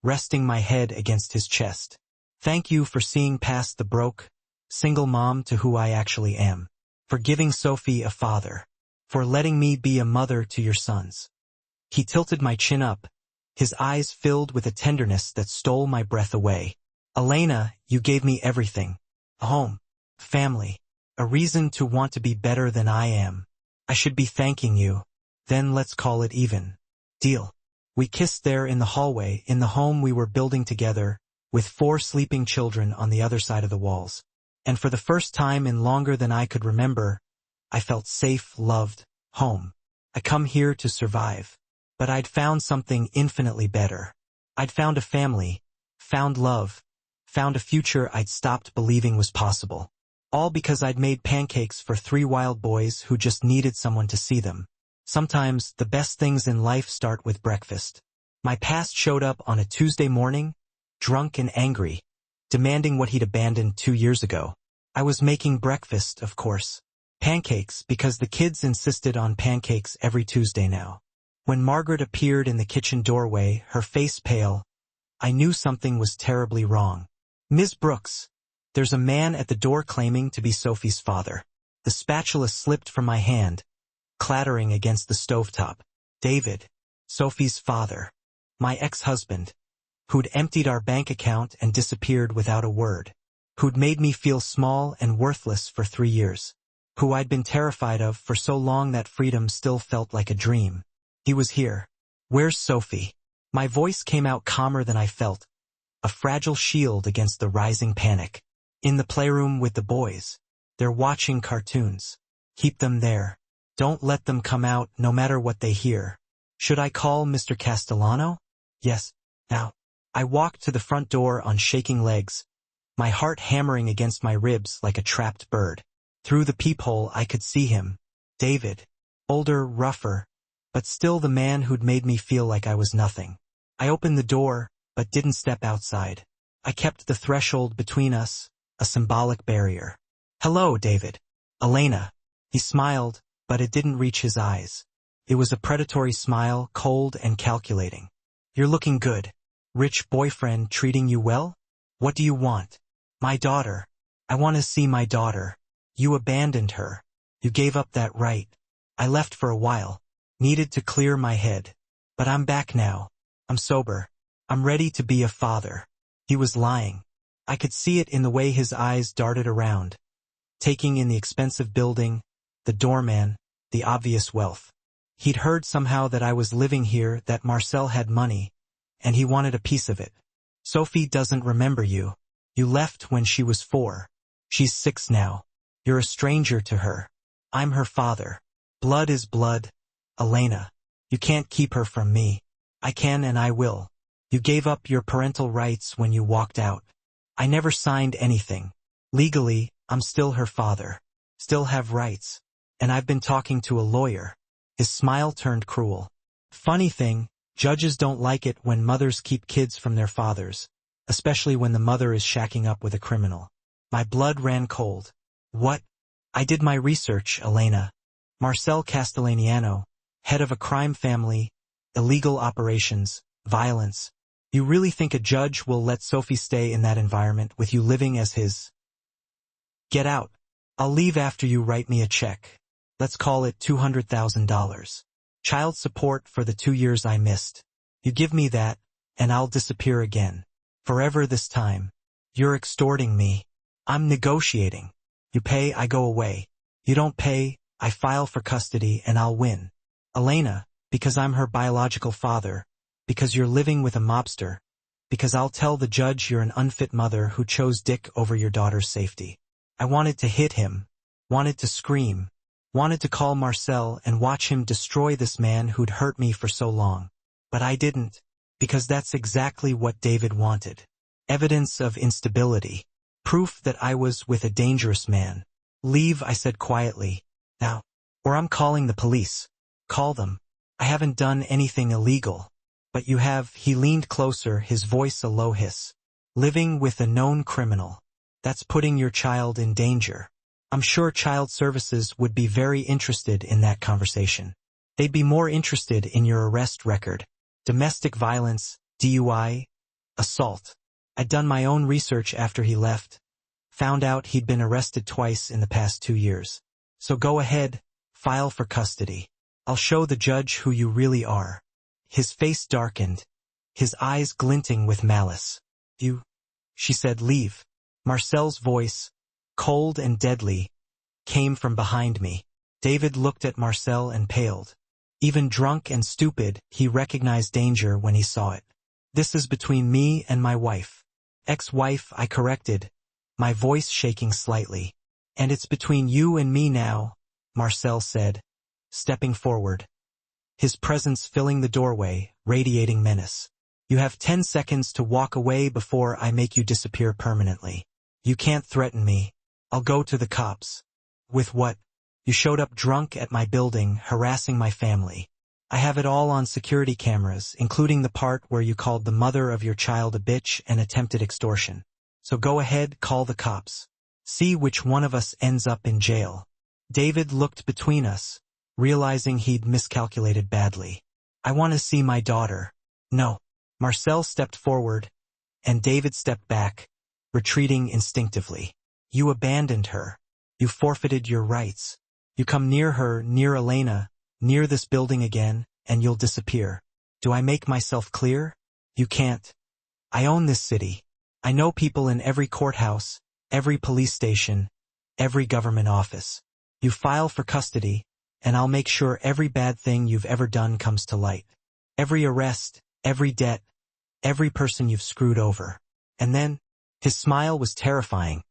A: resting my head against his chest. Thank you for seeing past the broke, single mom to who I actually am. For giving Sophie a father. For letting me be a mother to your sons. He tilted my chin up, his eyes filled with a tenderness that stole my breath away. Elena, you gave me everything. A home, family, a reason to want to be better than I am. I should be thanking you. Then let's call it even. Deal. We kissed there in the hallway, in the home we were building together, with 4 sleeping children on the other side of the walls. And for the first time in longer than I could remember, I felt safe, loved, home. I come here to survive. But I'd found something infinitely better. I'd found a family, found love, found a future I'd stopped believing was possible. All because I'd made pancakes for 3 wild boys who just needed someone to see them. Sometimes the best things in life start with breakfast. My past showed up on a Tuesday morning, drunk and angry, demanding what he'd abandoned 2 years ago. I was making breakfast, of course. Pancakes, because the kids insisted on pancakes every Tuesday now. When Margaret appeared in the kitchen doorway, her face pale, I knew something was terribly wrong. Ms. Brooks, there's a man at the door claiming to be Sophie's father. The spatula slipped from my hand, clattering against the stovetop. David, Sophie's father. My ex-husband, who'd emptied our bank account and disappeared without a word. Who'd made me feel small and worthless for 3 years. Who I'd been terrified of for so long that freedom still felt like a dream. He was here. Where's Sophie? My voice came out calmer than I felt, a fragile shield against the rising panic. In the playroom with the boys. They're watching cartoons. Keep them there. Don't let them come out no matter what they hear. Should I call Mr. Castellano? Yes. Now. I walked to the front door on shaking legs, my heart hammering against my ribs like a trapped bird. Through the peephole I could see him. David. Older, rougher, but still the man who'd made me feel like I was nothing. I opened the door, but didn't step outside. I kept the threshold between us, a symbolic barrier. Hello, David. Elena. He smiled, but it didn't reach his eyes. It was a predatory smile, cold and calculating. You're looking good. Rich boyfriend treating you well? What do you want? My daughter. I want to see my daughter. You abandoned her. You gave up that right. I left for a while. Needed to clear my head. But I'm back now. I'm sober. I'm ready to be a father. He was lying. I could see it in the way his eyes darted around, taking in the expensive building, the doorman, the obvious wealth. He'd heard somehow that I was living here, that Marcel had money, and he wanted a piece of it. Sophie doesn't remember you. You left when she was 4. She's 6 now. You're a stranger to her. I'm her father. Blood is blood, Elena. You can't keep her from me. I can and I will. You gave up your parental rights when you walked out. I never signed anything. Legally, I'm still her father. Still have rights. And I've been talking to a lawyer. His smile turned cruel. Funny thing, judges don't like it when mothers keep kids from their fathers, especially when the mother is shacking up with a criminal. My blood ran cold. What? I did my research, Elena. Marcel Castellaniano, head of a crime family, illegal operations, violence. You really think a judge will let Sophie stay in that environment with you living as his? Get out. I'll leave after you write me a check. Let's call it $200,000. Child support for the 2 years I missed. You give me that, and I'll disappear again. Forever this time. You're extorting me. I'm negotiating. You pay, I go away. You don't pay, I file for custody and I'll win. Elena, because I'm her biological father, because you're living with a mobster, because I'll tell the judge you're an unfit mother who chose Dick over your daughter's safety. I wanted to hit him, wanted to scream, wanted to call Marcel and watch him destroy this man who'd hurt me for so long. But I didn't, because that's exactly what David wanted. Evidence of instability. Proof that I was with a dangerous man. Leave, I said quietly. Now, or I'm calling the police. Call them. I haven't done anything illegal. But you have, he leaned closer, his voice a low hiss. Living with a known criminal. That's putting your child in danger. I'm sure child services would be very interested in that conversation. They'd be more interested in your arrest record. Domestic violence, DUI, assault. I'd done my own research after he left. Found out he'd been arrested twice in the past 2 years. So go ahead, file for custody. I'll show the judge who you really are. His face darkened, his eyes glinting with malice. You, she said, leave. Marcel's voice, cold and deadly, came from behind me. David looked at Marcel and paled. Even drunk and stupid, he recognized danger when he saw it. This is between me and my wife. Ex-wife, I corrected, my voice shaking slightly. And it's between you and me now, Marcel said, stepping forward. His presence filling the doorway, radiating menace. You have 10 seconds to walk away before I make you disappear permanently. You can't threaten me. I'll go to the cops. With what? You showed up drunk at my building, harassing my family. I have it all on security cameras, including the part where you called the mother of your child a bitch and attempted extortion. So go ahead, call the cops. See which one of us ends up in jail. David looked between us, realizing he'd miscalculated badly. I want to see my daughter. No. Marcel stepped forward, and David stepped back, retreating instinctively. You abandoned her. You forfeited your rights. You come near her, near Elena, near this building again, and you'll disappear. Do I make myself clear? You can't. I own this city. I know people in every courthouse, every police station, every government office. You file for custody, and I'll make sure every bad thing you've ever done comes to light. Every arrest, every debt, every person you've screwed over. And then, his smile was terrifying.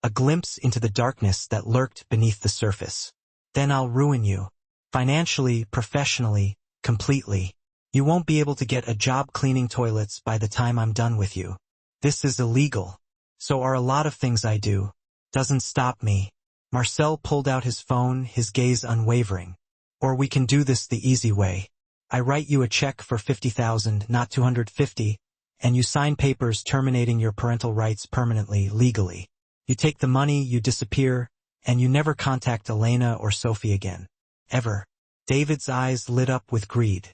A: A glimpse into the darkness that lurked beneath the surface. Then I'll ruin you. Financially, professionally, completely. You won't be able to get a job cleaning toilets by the time I'm done with you. This is illegal. So are a lot of things I do. Doesn't stop me. Marcel pulled out his phone, his gaze unwavering. Or we can do this the easy way. I write you a check for $50,000, not $250, and you sign papers terminating your parental rights permanently, legally. You take the money, you disappear, and you never contact Elena or Sophie again. Ever. David's eyes lit up with greed.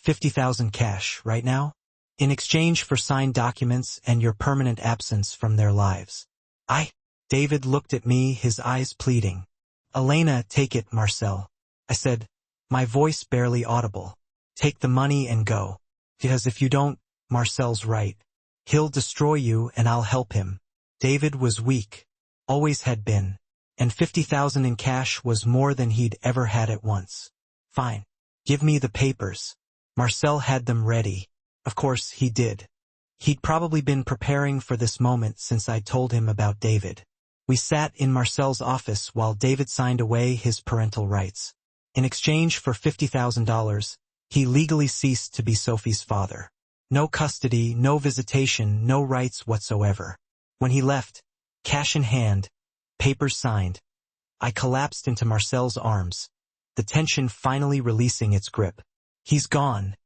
A: $50,000 cash, right now? In exchange for signed documents and your permanent absence from their lives. David looked at me, his eyes pleading. Elena, take it, Marcel. I said, my voice barely audible. Take the money and go. Because if you don't, Marcel's right. He'll destroy you and I'll help him. David was weak. Always had been. And $50,000 in cash was more than he'd ever had at once. Fine. Give me the papers. Marcel had them ready. Of course, he did. He'd probably been preparing for this moment since I told him about David. We sat in Marcel's office while David signed away his parental rights. In exchange for $50,000, He legally ceased to be Sophie's father. No custody, no visitation, no rights whatsoever. When he left, cash in hand, papers signed, I collapsed into Marcel's arms, the tension finally releasing its grip. "He's gone,"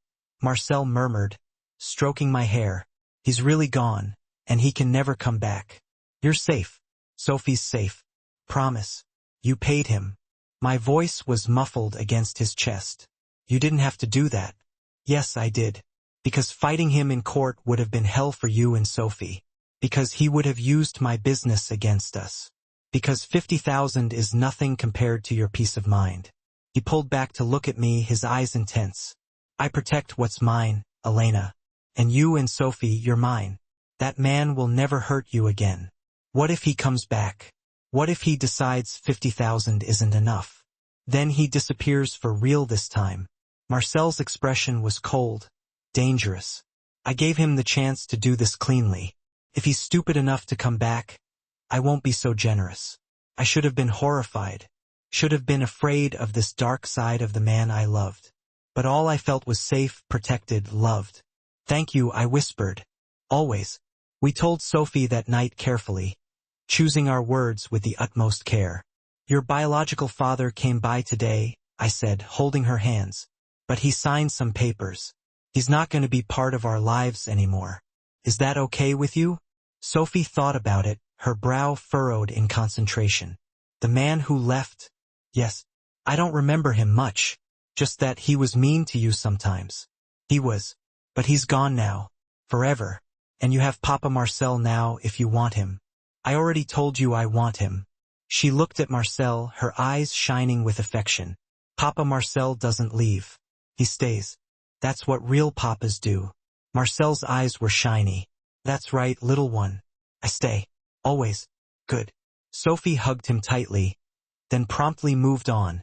A: Marcel murmured, stroking my hair. "He's really gone, and he can never come back. You're safe. Sophie's safe. Promise. You paid him." My voice was muffled against his chest. "You didn't have to do that." "Yes, I did. Because fighting him in court would have been hell for you and Sophie. Because he would have used my business against us. Because 50,000 is nothing compared to your peace of mind." He pulled back to look at me, his eyes intense. "I protect what's mine, Elena. And you and Sophie, you're mine. That man will never hurt you again. What if he comes back? What if he decides 50,000 isn't enough? Then he disappears for real this time." Marcel's expression was cold, dangerous. "I gave him the chance to do this cleanly. If he's stupid enough to come back, I won't be so generous. I should have been horrified. Should have been afraid of this dark side of the man I loved. But all I felt was safe, protected, loved. "Thank you," I whispered. "Always." We told Sophie that night carefully, choosing our words with the utmost care. "Your biological father came by today," I said, holding her hands. "But he signed some papers. He's not going to be part of our lives anymore. Is that okay with you?" Sophie thought about it, her brow furrowed in concentration. "The man who left? Yes. I don't remember him much, just that he was mean to you sometimes. He was. But he's gone now. Forever. And you have Papa Marcel now if you want him. I already told you I want him." She looked at Marcel, her eyes shining with affection. "Papa Marcel doesn't leave. He stays. That's what real papas do." Marcel's eyes were shiny. "That's right, little one. I stay. Always. Good." Sophie hugged him tightly, then promptly moved on,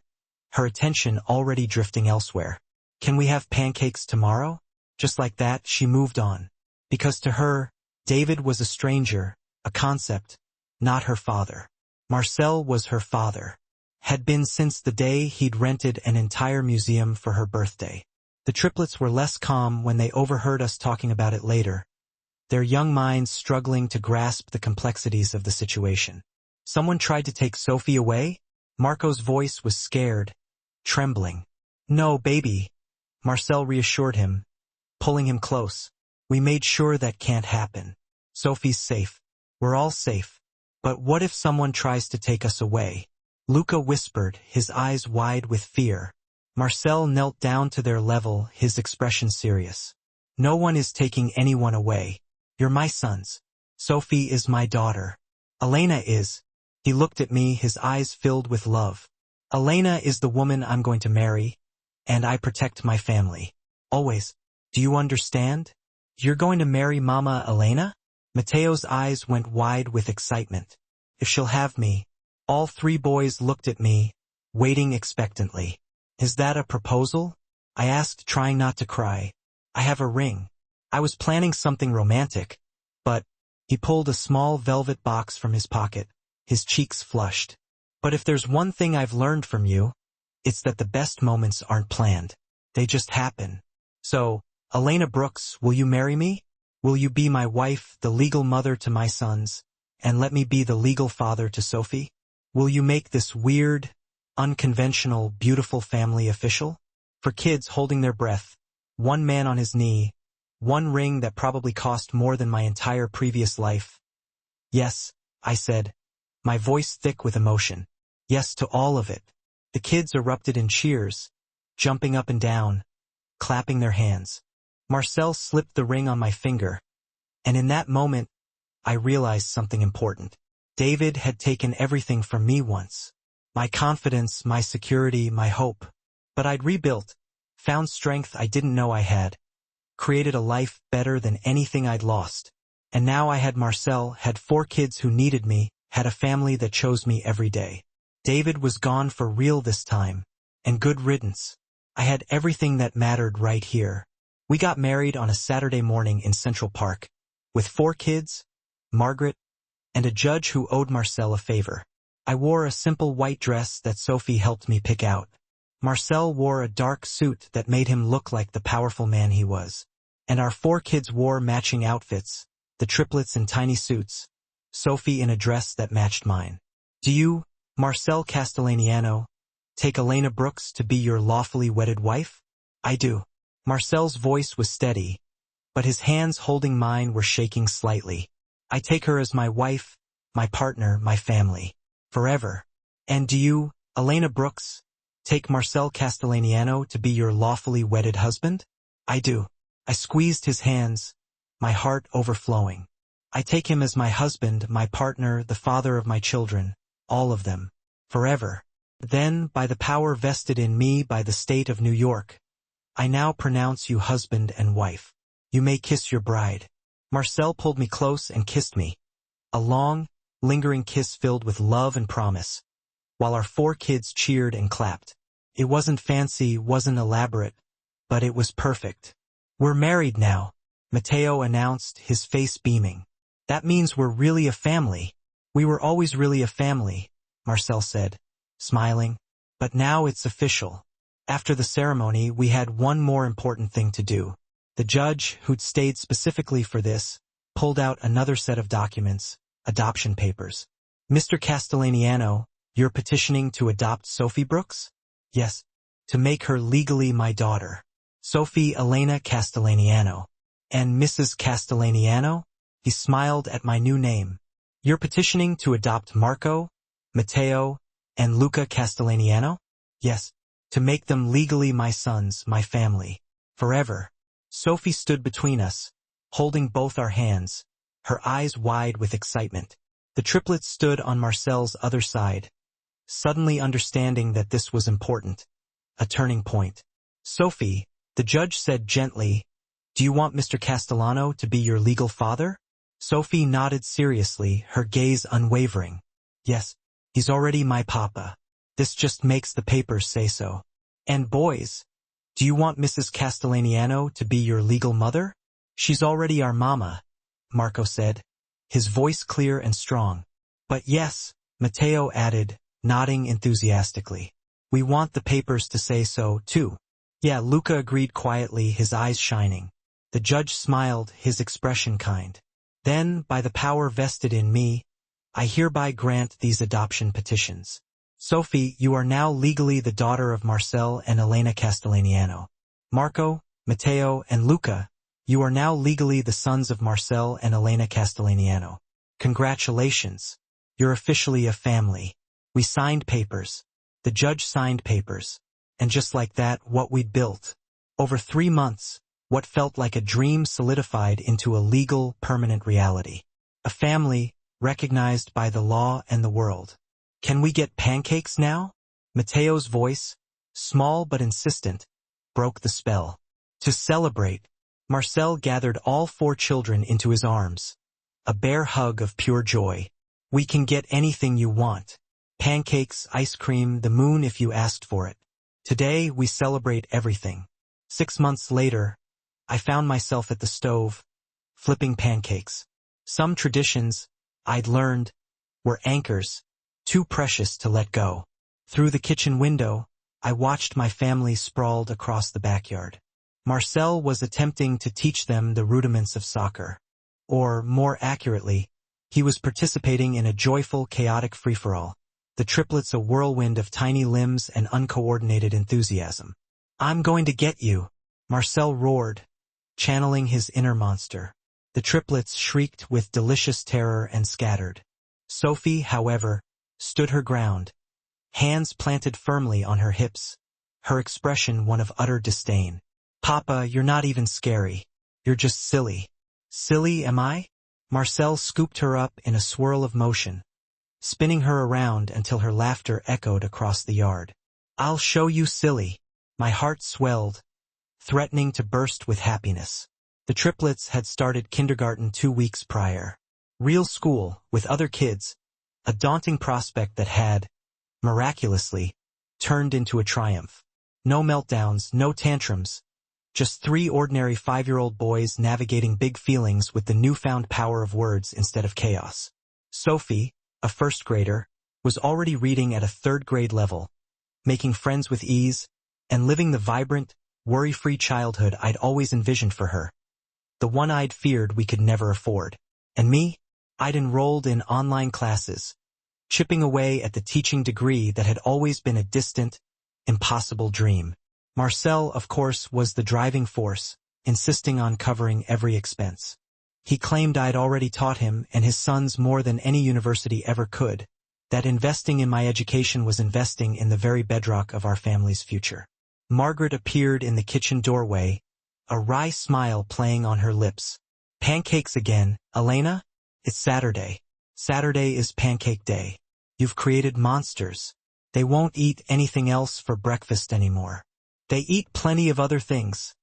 A: her attention already drifting elsewhere. "Can we have pancakes tomorrow?" Just like that, she moved on. Because to her, David was a stranger, a concept, not her father. Marcel was her father. Had been since the day he'd rented an entire museum for her birthday. The triplets were less calm when they overheard us talking about it later, their young minds struggling to grasp the complexities of the situation. "Someone tried to take Sophie away?" Marco's voice was scared, trembling. "No, baby," Marcel reassured him, pulling him close. "We made sure that can't happen. Sophie's safe. We're all safe. But what if someone tries to take us away?" Luca whispered, his eyes wide with fear. Marcel knelt down to their level, his expression serious. "No one is taking anyone away. You're my sons. Sophie is my daughter. Elena is." He looked at me, his eyes filled with love. "Elena is the woman I'm going to marry, and I protect my family. Always. Do you understand? You're going to marry Mama Elena?" Matteo's eyes went wide with excitement. "If she'll have me." All three boys looked at me, waiting expectantly. "Is that a proposal?" I asked, trying not to cry. "I have a ring. I was planning something romantic, but..." He pulled a small velvet box from his pocket, his cheeks flushed. "But if there's one thing I've learned from you, it's that the best moments aren't planned. They just happen. So, Elena Brooks, will you marry me? Will you be my wife, the legal mother to my sons, and let me be the legal father to Sophie? Will you make this weird, unconventional, beautiful family official?" For kids holding their breath, one man on his knee, one ring that probably cost more than my entire previous life. "Yes," I said, my voice thick with emotion. "Yes to all of it." The kids erupted in cheers, jumping up and down, clapping their hands. Marcel slipped the ring on my finger, and in that moment, I realized something important. David had taken everything from me once. My confidence, my security, my hope. But I'd rebuilt, found strength I didn't know I had, created a life better than anything I'd lost. And now I had Marcel, had 4 kids who needed me, had a family that chose me every day. David was gone for real this time, and good riddance. I had everything that mattered right here. We got married on a Saturday morning in Central Park, with 4 kids, Margaret, and a judge who owed Marcel a favor. I wore a simple white dress that Sophie helped me pick out. Marcel wore a dark suit that made him look like the powerful man he was. And our 4 kids wore matching outfits, the triplets in tiny suits, Sophie in a dress that matched mine. Do you, Marcel Castellaniano, take Elena Brooks to be your lawfully wedded wife? I do. Marcel's voice was steady, but his hands holding mine were shaking slightly. I take her as my wife, my partner, my family. Forever. And do you, Elena Brooks, take Marcel Castellaniano to be your lawfully wedded husband? I do. I squeezed his hands, my heart overflowing. I take him as my husband, my partner, the father of my children, all of them. Forever. Then, by the power vested in me by the state of New York, I now pronounce you husband and wife. You may kiss your bride. Marcel pulled me close and kissed me. A long, lingering kiss filled with love and promise, while our 4 kids cheered and clapped. It wasn't fancy, wasn't elaborate, but it was perfect. We're married now, Matteo announced, his face beaming. That means we're really a family. We were always really a family, Marcel said, smiling. But now it's official. After the ceremony, we had one more important thing to do. The judge, who'd stayed specifically for this, pulled out another set of documents, adoption papers. Mr. Castellaniano, you're petitioning to adopt Sophie Brooks? Yes. To make her legally my daughter. Sophie Elena Castellaniano. And Mrs. Castellaniano? He smiled at my new name. You're petitioning to adopt Marco, Matteo, and Luca Castellaniano? Yes. To make them legally my sons, my family. Forever. Sophie stood between us, holding both our hands, her eyes wide with excitement. The triplets stood on Marcel's other side, suddenly understanding that this was important. A turning point. Sophie, the judge said gently, do you want Mr. Castellano to be your legal father? Sophie nodded seriously, her gaze unwavering. Yes, he's already my papa. This just makes the papers say so. And boys, do you want Mrs. Castellaniano to be your legal mother? She's already our mama, Marco said, his voice clear and strong. But yes, Matteo added, nodding enthusiastically. We want the papers to say so, too. Yeah, Luca agreed quietly, his eyes shining. The judge smiled, his expression kind. Then, by the power vested in me, I hereby grant these adoption petitions. Sophie, you are now legally the daughter of Marcel and Elena Castellaniano. Marco, Matteo, and Luca, you are now legally the sons of Marcel and Elena Castellaniano. Congratulations. You're officially a family. We signed papers. The judge signed papers. And just like that, what we'd built. Over 3 months, what felt like a dream solidified into a legal, permanent reality. A family, recognized by the law and the world. Can we get pancakes now? Matteo's voice, small but insistent, broke the spell. To celebrate, Marcel gathered all 4 children into his arms. A bare hug of pure joy. We can get anything you want. Pancakes, ice cream, the moon if you asked for it. Today, we celebrate everything. 6 months later, I found myself at the stove, flipping pancakes. Some traditions, I'd learned, were anchors, too precious to let go. Through the kitchen window, I watched my family sprawled across the backyard. Marcel was attempting to teach them the rudiments of soccer. Or, more accurately, he was participating in a joyful, chaotic free-for-all. The triplets a whirlwind of tiny limbs and uncoordinated enthusiasm. I'm going to get you, Marcel roared, channeling his inner monster. The triplets shrieked with delicious terror and scattered. Sophie, however, stood her ground, hands planted firmly on her hips, her expression one of utter disdain. Papa, you're not even scary. You're just silly. Silly, am I? Marcel scooped her up in a swirl of motion, spinning her around until her laughter echoed across the yard. I'll show you silly. My heart swelled, threatening to burst with happiness. The triplets had started kindergarten 2 weeks prior. Real school, with other kids, a daunting prospect that had, miraculously, turned into a triumph. No meltdowns, no tantrums. Just 3 ordinary 5-year-old boys navigating big feelings with the newfound power of words instead of chaos. Sophie, a first grader, was already reading at a 3rd grade level, making friends with ease, and living the vibrant, worry-free childhood I'd always envisioned for her. The one I'd feared we could never afford. And me? I'd enrolled in online classes, chipping away at the teaching degree that had always been a distant, impossible dream. Marcel, of course, was the driving force, insisting on covering every expense. He claimed I'd already taught him and his sons more than any university ever could, that investing in my education was investing in the very bedrock of our family's future. Margaret appeared in the kitchen doorway, a wry smile playing on her lips. Pancakes again, Elena? It's Saturday. Saturday is pancake day. You've created monsters. They won't eat anything else for breakfast anymore. They eat plenty of other things,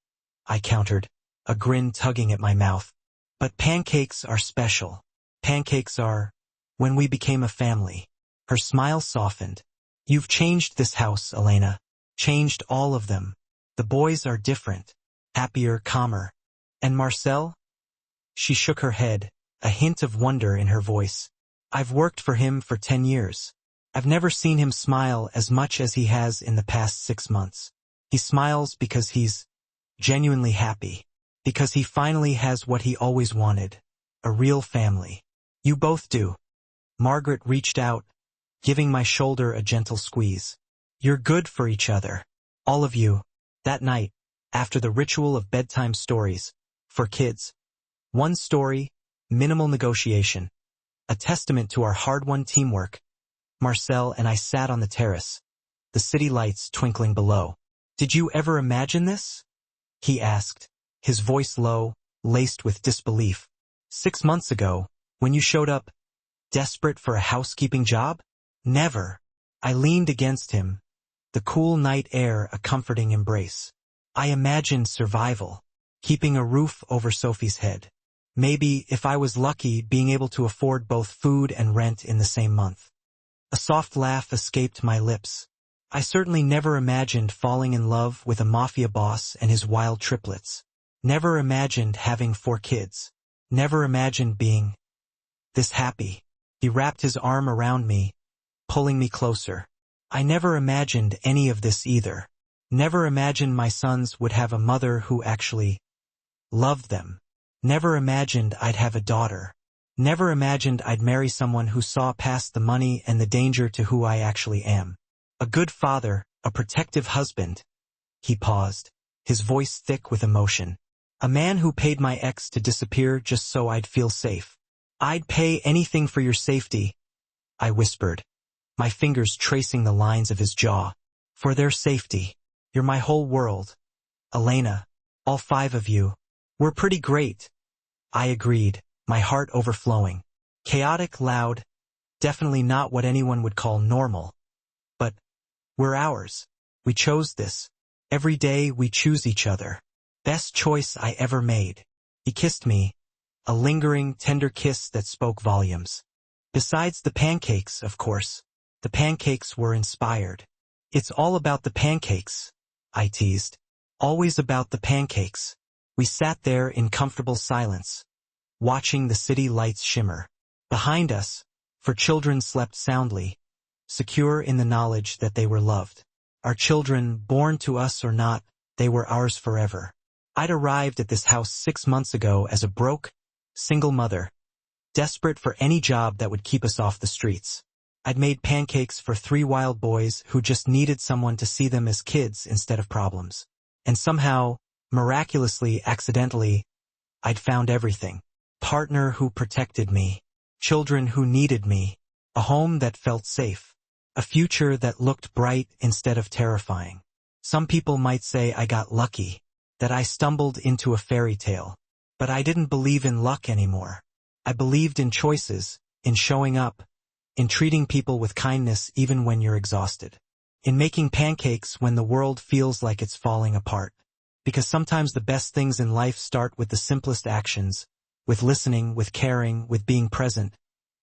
A: I countered, a grin tugging at my mouth. But pancakes are special. Pancakes are, when we became a family. Her smile softened. You've changed this house, Elena. Changed all of them. The boys are different, happier, calmer. And Marcel? She shook her head, a hint of wonder in her voice. I've worked for him for 10 years. I've never seen him smile as much as he has in the past 6 months. He smiles because he's genuinely happy, because he finally has what he always wanted, a real family. You both do. Margaret reached out, giving my shoulder a gentle squeeze. You're good for each other. All of you. That night, after the ritual of bedtime stories, for kids. One story, minimal negotiation. A testament to our hard-won teamwork. Marcel and I sat on the terrace, the city lights twinkling below. Did you ever imagine this? He asked, his voice low, laced with disbelief. 6 months ago, when you showed up, desperate for a housekeeping job? Never. I leaned against him, the cool night air a comforting embrace. I imagined survival, keeping a roof over Sophie's head. Maybe, if I was lucky, being able to afford both food and rent in the same month. A soft laugh escaped my lips. I certainly never imagined falling in love with a mafia boss and his wild triplets. Never imagined having 4 kids. Never imagined being this happy. He wrapped his arm around me, pulling me closer. I never imagined any of this either. Never imagined my sons would have a mother who actually loved them. Never imagined I'd have a daughter. Never imagined I'd marry someone who saw past the money and the danger to who I actually am. A good father, a protective husband. He paused, his voice thick with emotion. A man who paid my ex to disappear just so I'd feel safe. I'd pay anything for your safety, I whispered, my fingers tracing the lines of his jaw. For their safety. You're my whole world. Elena, all 5 of you. We're pretty great. I agreed, my heart overflowing. Chaotic, loud, definitely not what anyone would call normal. But we're ours. We chose this. Every day we choose each other. Best choice I ever made. He kissed me, a lingering, tender kiss that spoke volumes. Besides the pancakes, of course. The pancakes were inspired. It's all about the pancakes, I teased. Always about the pancakes. We sat there in comfortable silence, watching the city lights shimmer. Behind us, for children slept soundly, secure in the knowledge that they were loved. Our children, born to us or not, they were ours forever. I'd arrived at this house 6 months ago as a broke, single mother, desperate for any job that would keep us off the streets. I'd made pancakes for 3 wild boys who just needed someone to see them as kids instead of problems. And somehow, miraculously, accidentally, I'd found everything. Partner who protected me, children who needed me, a home that felt safe, a future that looked bright instead of terrifying. Some people might say I got lucky, that I stumbled into a fairy tale. But I didn't believe in luck anymore. I believed in choices, in showing up, in treating people with kindness even when you're exhausted, in making pancakes when the world feels like it's falling apart. Because sometimes the best things in life start with the simplest actions, with listening, with caring, with being present,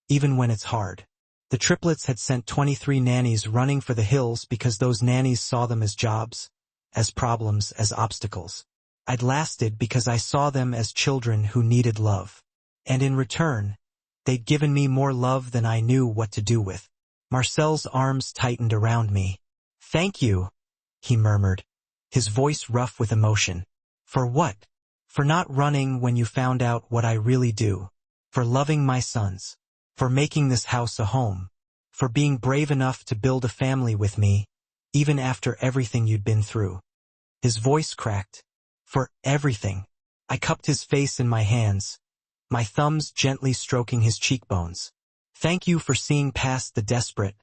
A: even when it's hard. The triplets had sent 23 nannies running for the hills because those nannies saw them as jobs, as problems, as obstacles. I'd lasted because I saw them as children who needed love. And in return, they'd given me more love than I knew what to do with. Marcel's arms tightened around me, "Thank you," he murmured, his voice rough with emotion. "For what? For not running when you found out what I really do. For loving my sons. For making this house a home. For being brave enough to build a family with me, even after everything you'd been through." His voice cracked. "For everything." I cupped his face in my hands, my thumbs gently stroking his cheekbones. "Thank you for seeing past the desperate,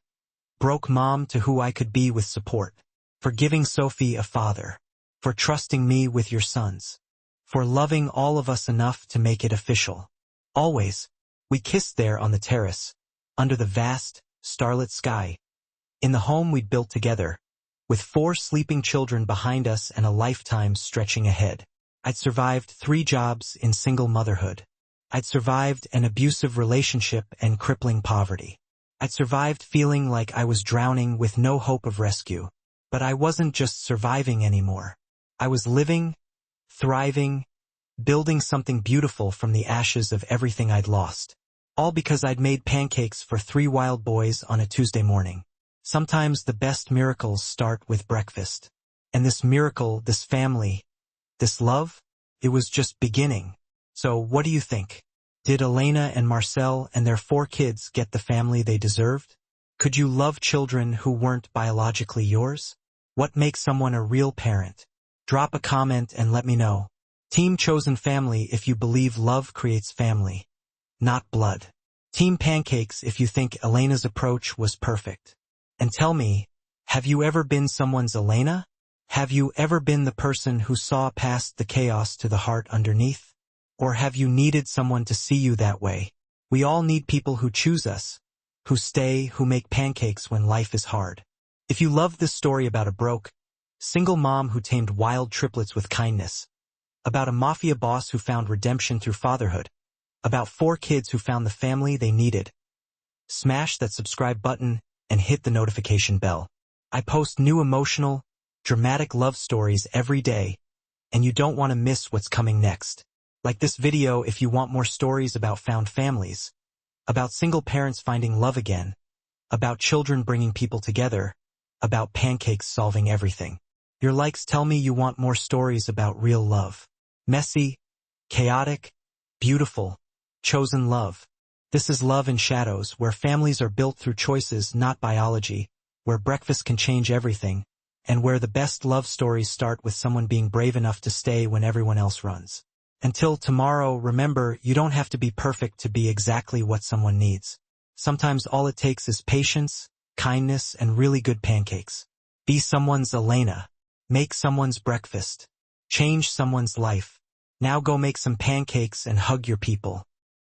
A: broke mom to who I could be with support. For giving Sophie a father. For trusting me with your sons. For loving all of us enough to make it official. Always." We kissed there on the terrace, under the vast, starlit sky, in the home we'd built together, with 4 sleeping children behind us and a lifetime stretching ahead. I'd survived 3 jobs in single motherhood. I'd survived an abusive relationship and crippling poverty. I'd survived feeling like I was drowning with no hope of rescue. But I wasn't just surviving anymore. I was living, thriving, building something beautiful from the ashes of everything I'd lost. All because I'd made pancakes for 3 wild boys on a Tuesday morning. Sometimes the best miracles start with breakfast. And this miracle, this family, this love, it was just beginning. So what do you think? Did Elena and Marcel and their 4 kids get the family they deserved? Could you love children who weren't biologically yours? What makes someone a real parent? Drop a comment and let me know. Team Chosen Family if you believe love creates family, not blood. Team Pancakes if you think Elena's approach was perfect. And tell me, have you ever been someone's Elena? Have you ever been the person who saw past the chaos to the heart underneath? Or have you needed someone to see you that way? We all need people who choose us, who stay, who make pancakes when life is hard. If you love this story about a broke, single mom who tamed wild triplets with kindness, about a mafia boss who found redemption through fatherhood, about 4 kids who found the family they needed, smash that subscribe button and hit the notification bell. I post new emotional, dramatic love stories every day, and you don't want to miss what's coming next. Like this video if you want more stories about found families, about single parents finding love again, about children bringing people together, about pancakes solving everything. Your likes tell me you want more stories about real love. Messy, chaotic, beautiful, chosen love. This is Love in Shadows, where families are built through choices, not biology, where breakfast can change everything, and where the best love stories start with someone being brave enough to stay when everyone else runs. Until tomorrow, remember, you don't have to be perfect to be exactly what someone needs. Sometimes all it takes is patience, kindness, and really good pancakes. Be someone's Elena. Make someone's breakfast. Change someone's life. Now go make some pancakes and hug your people.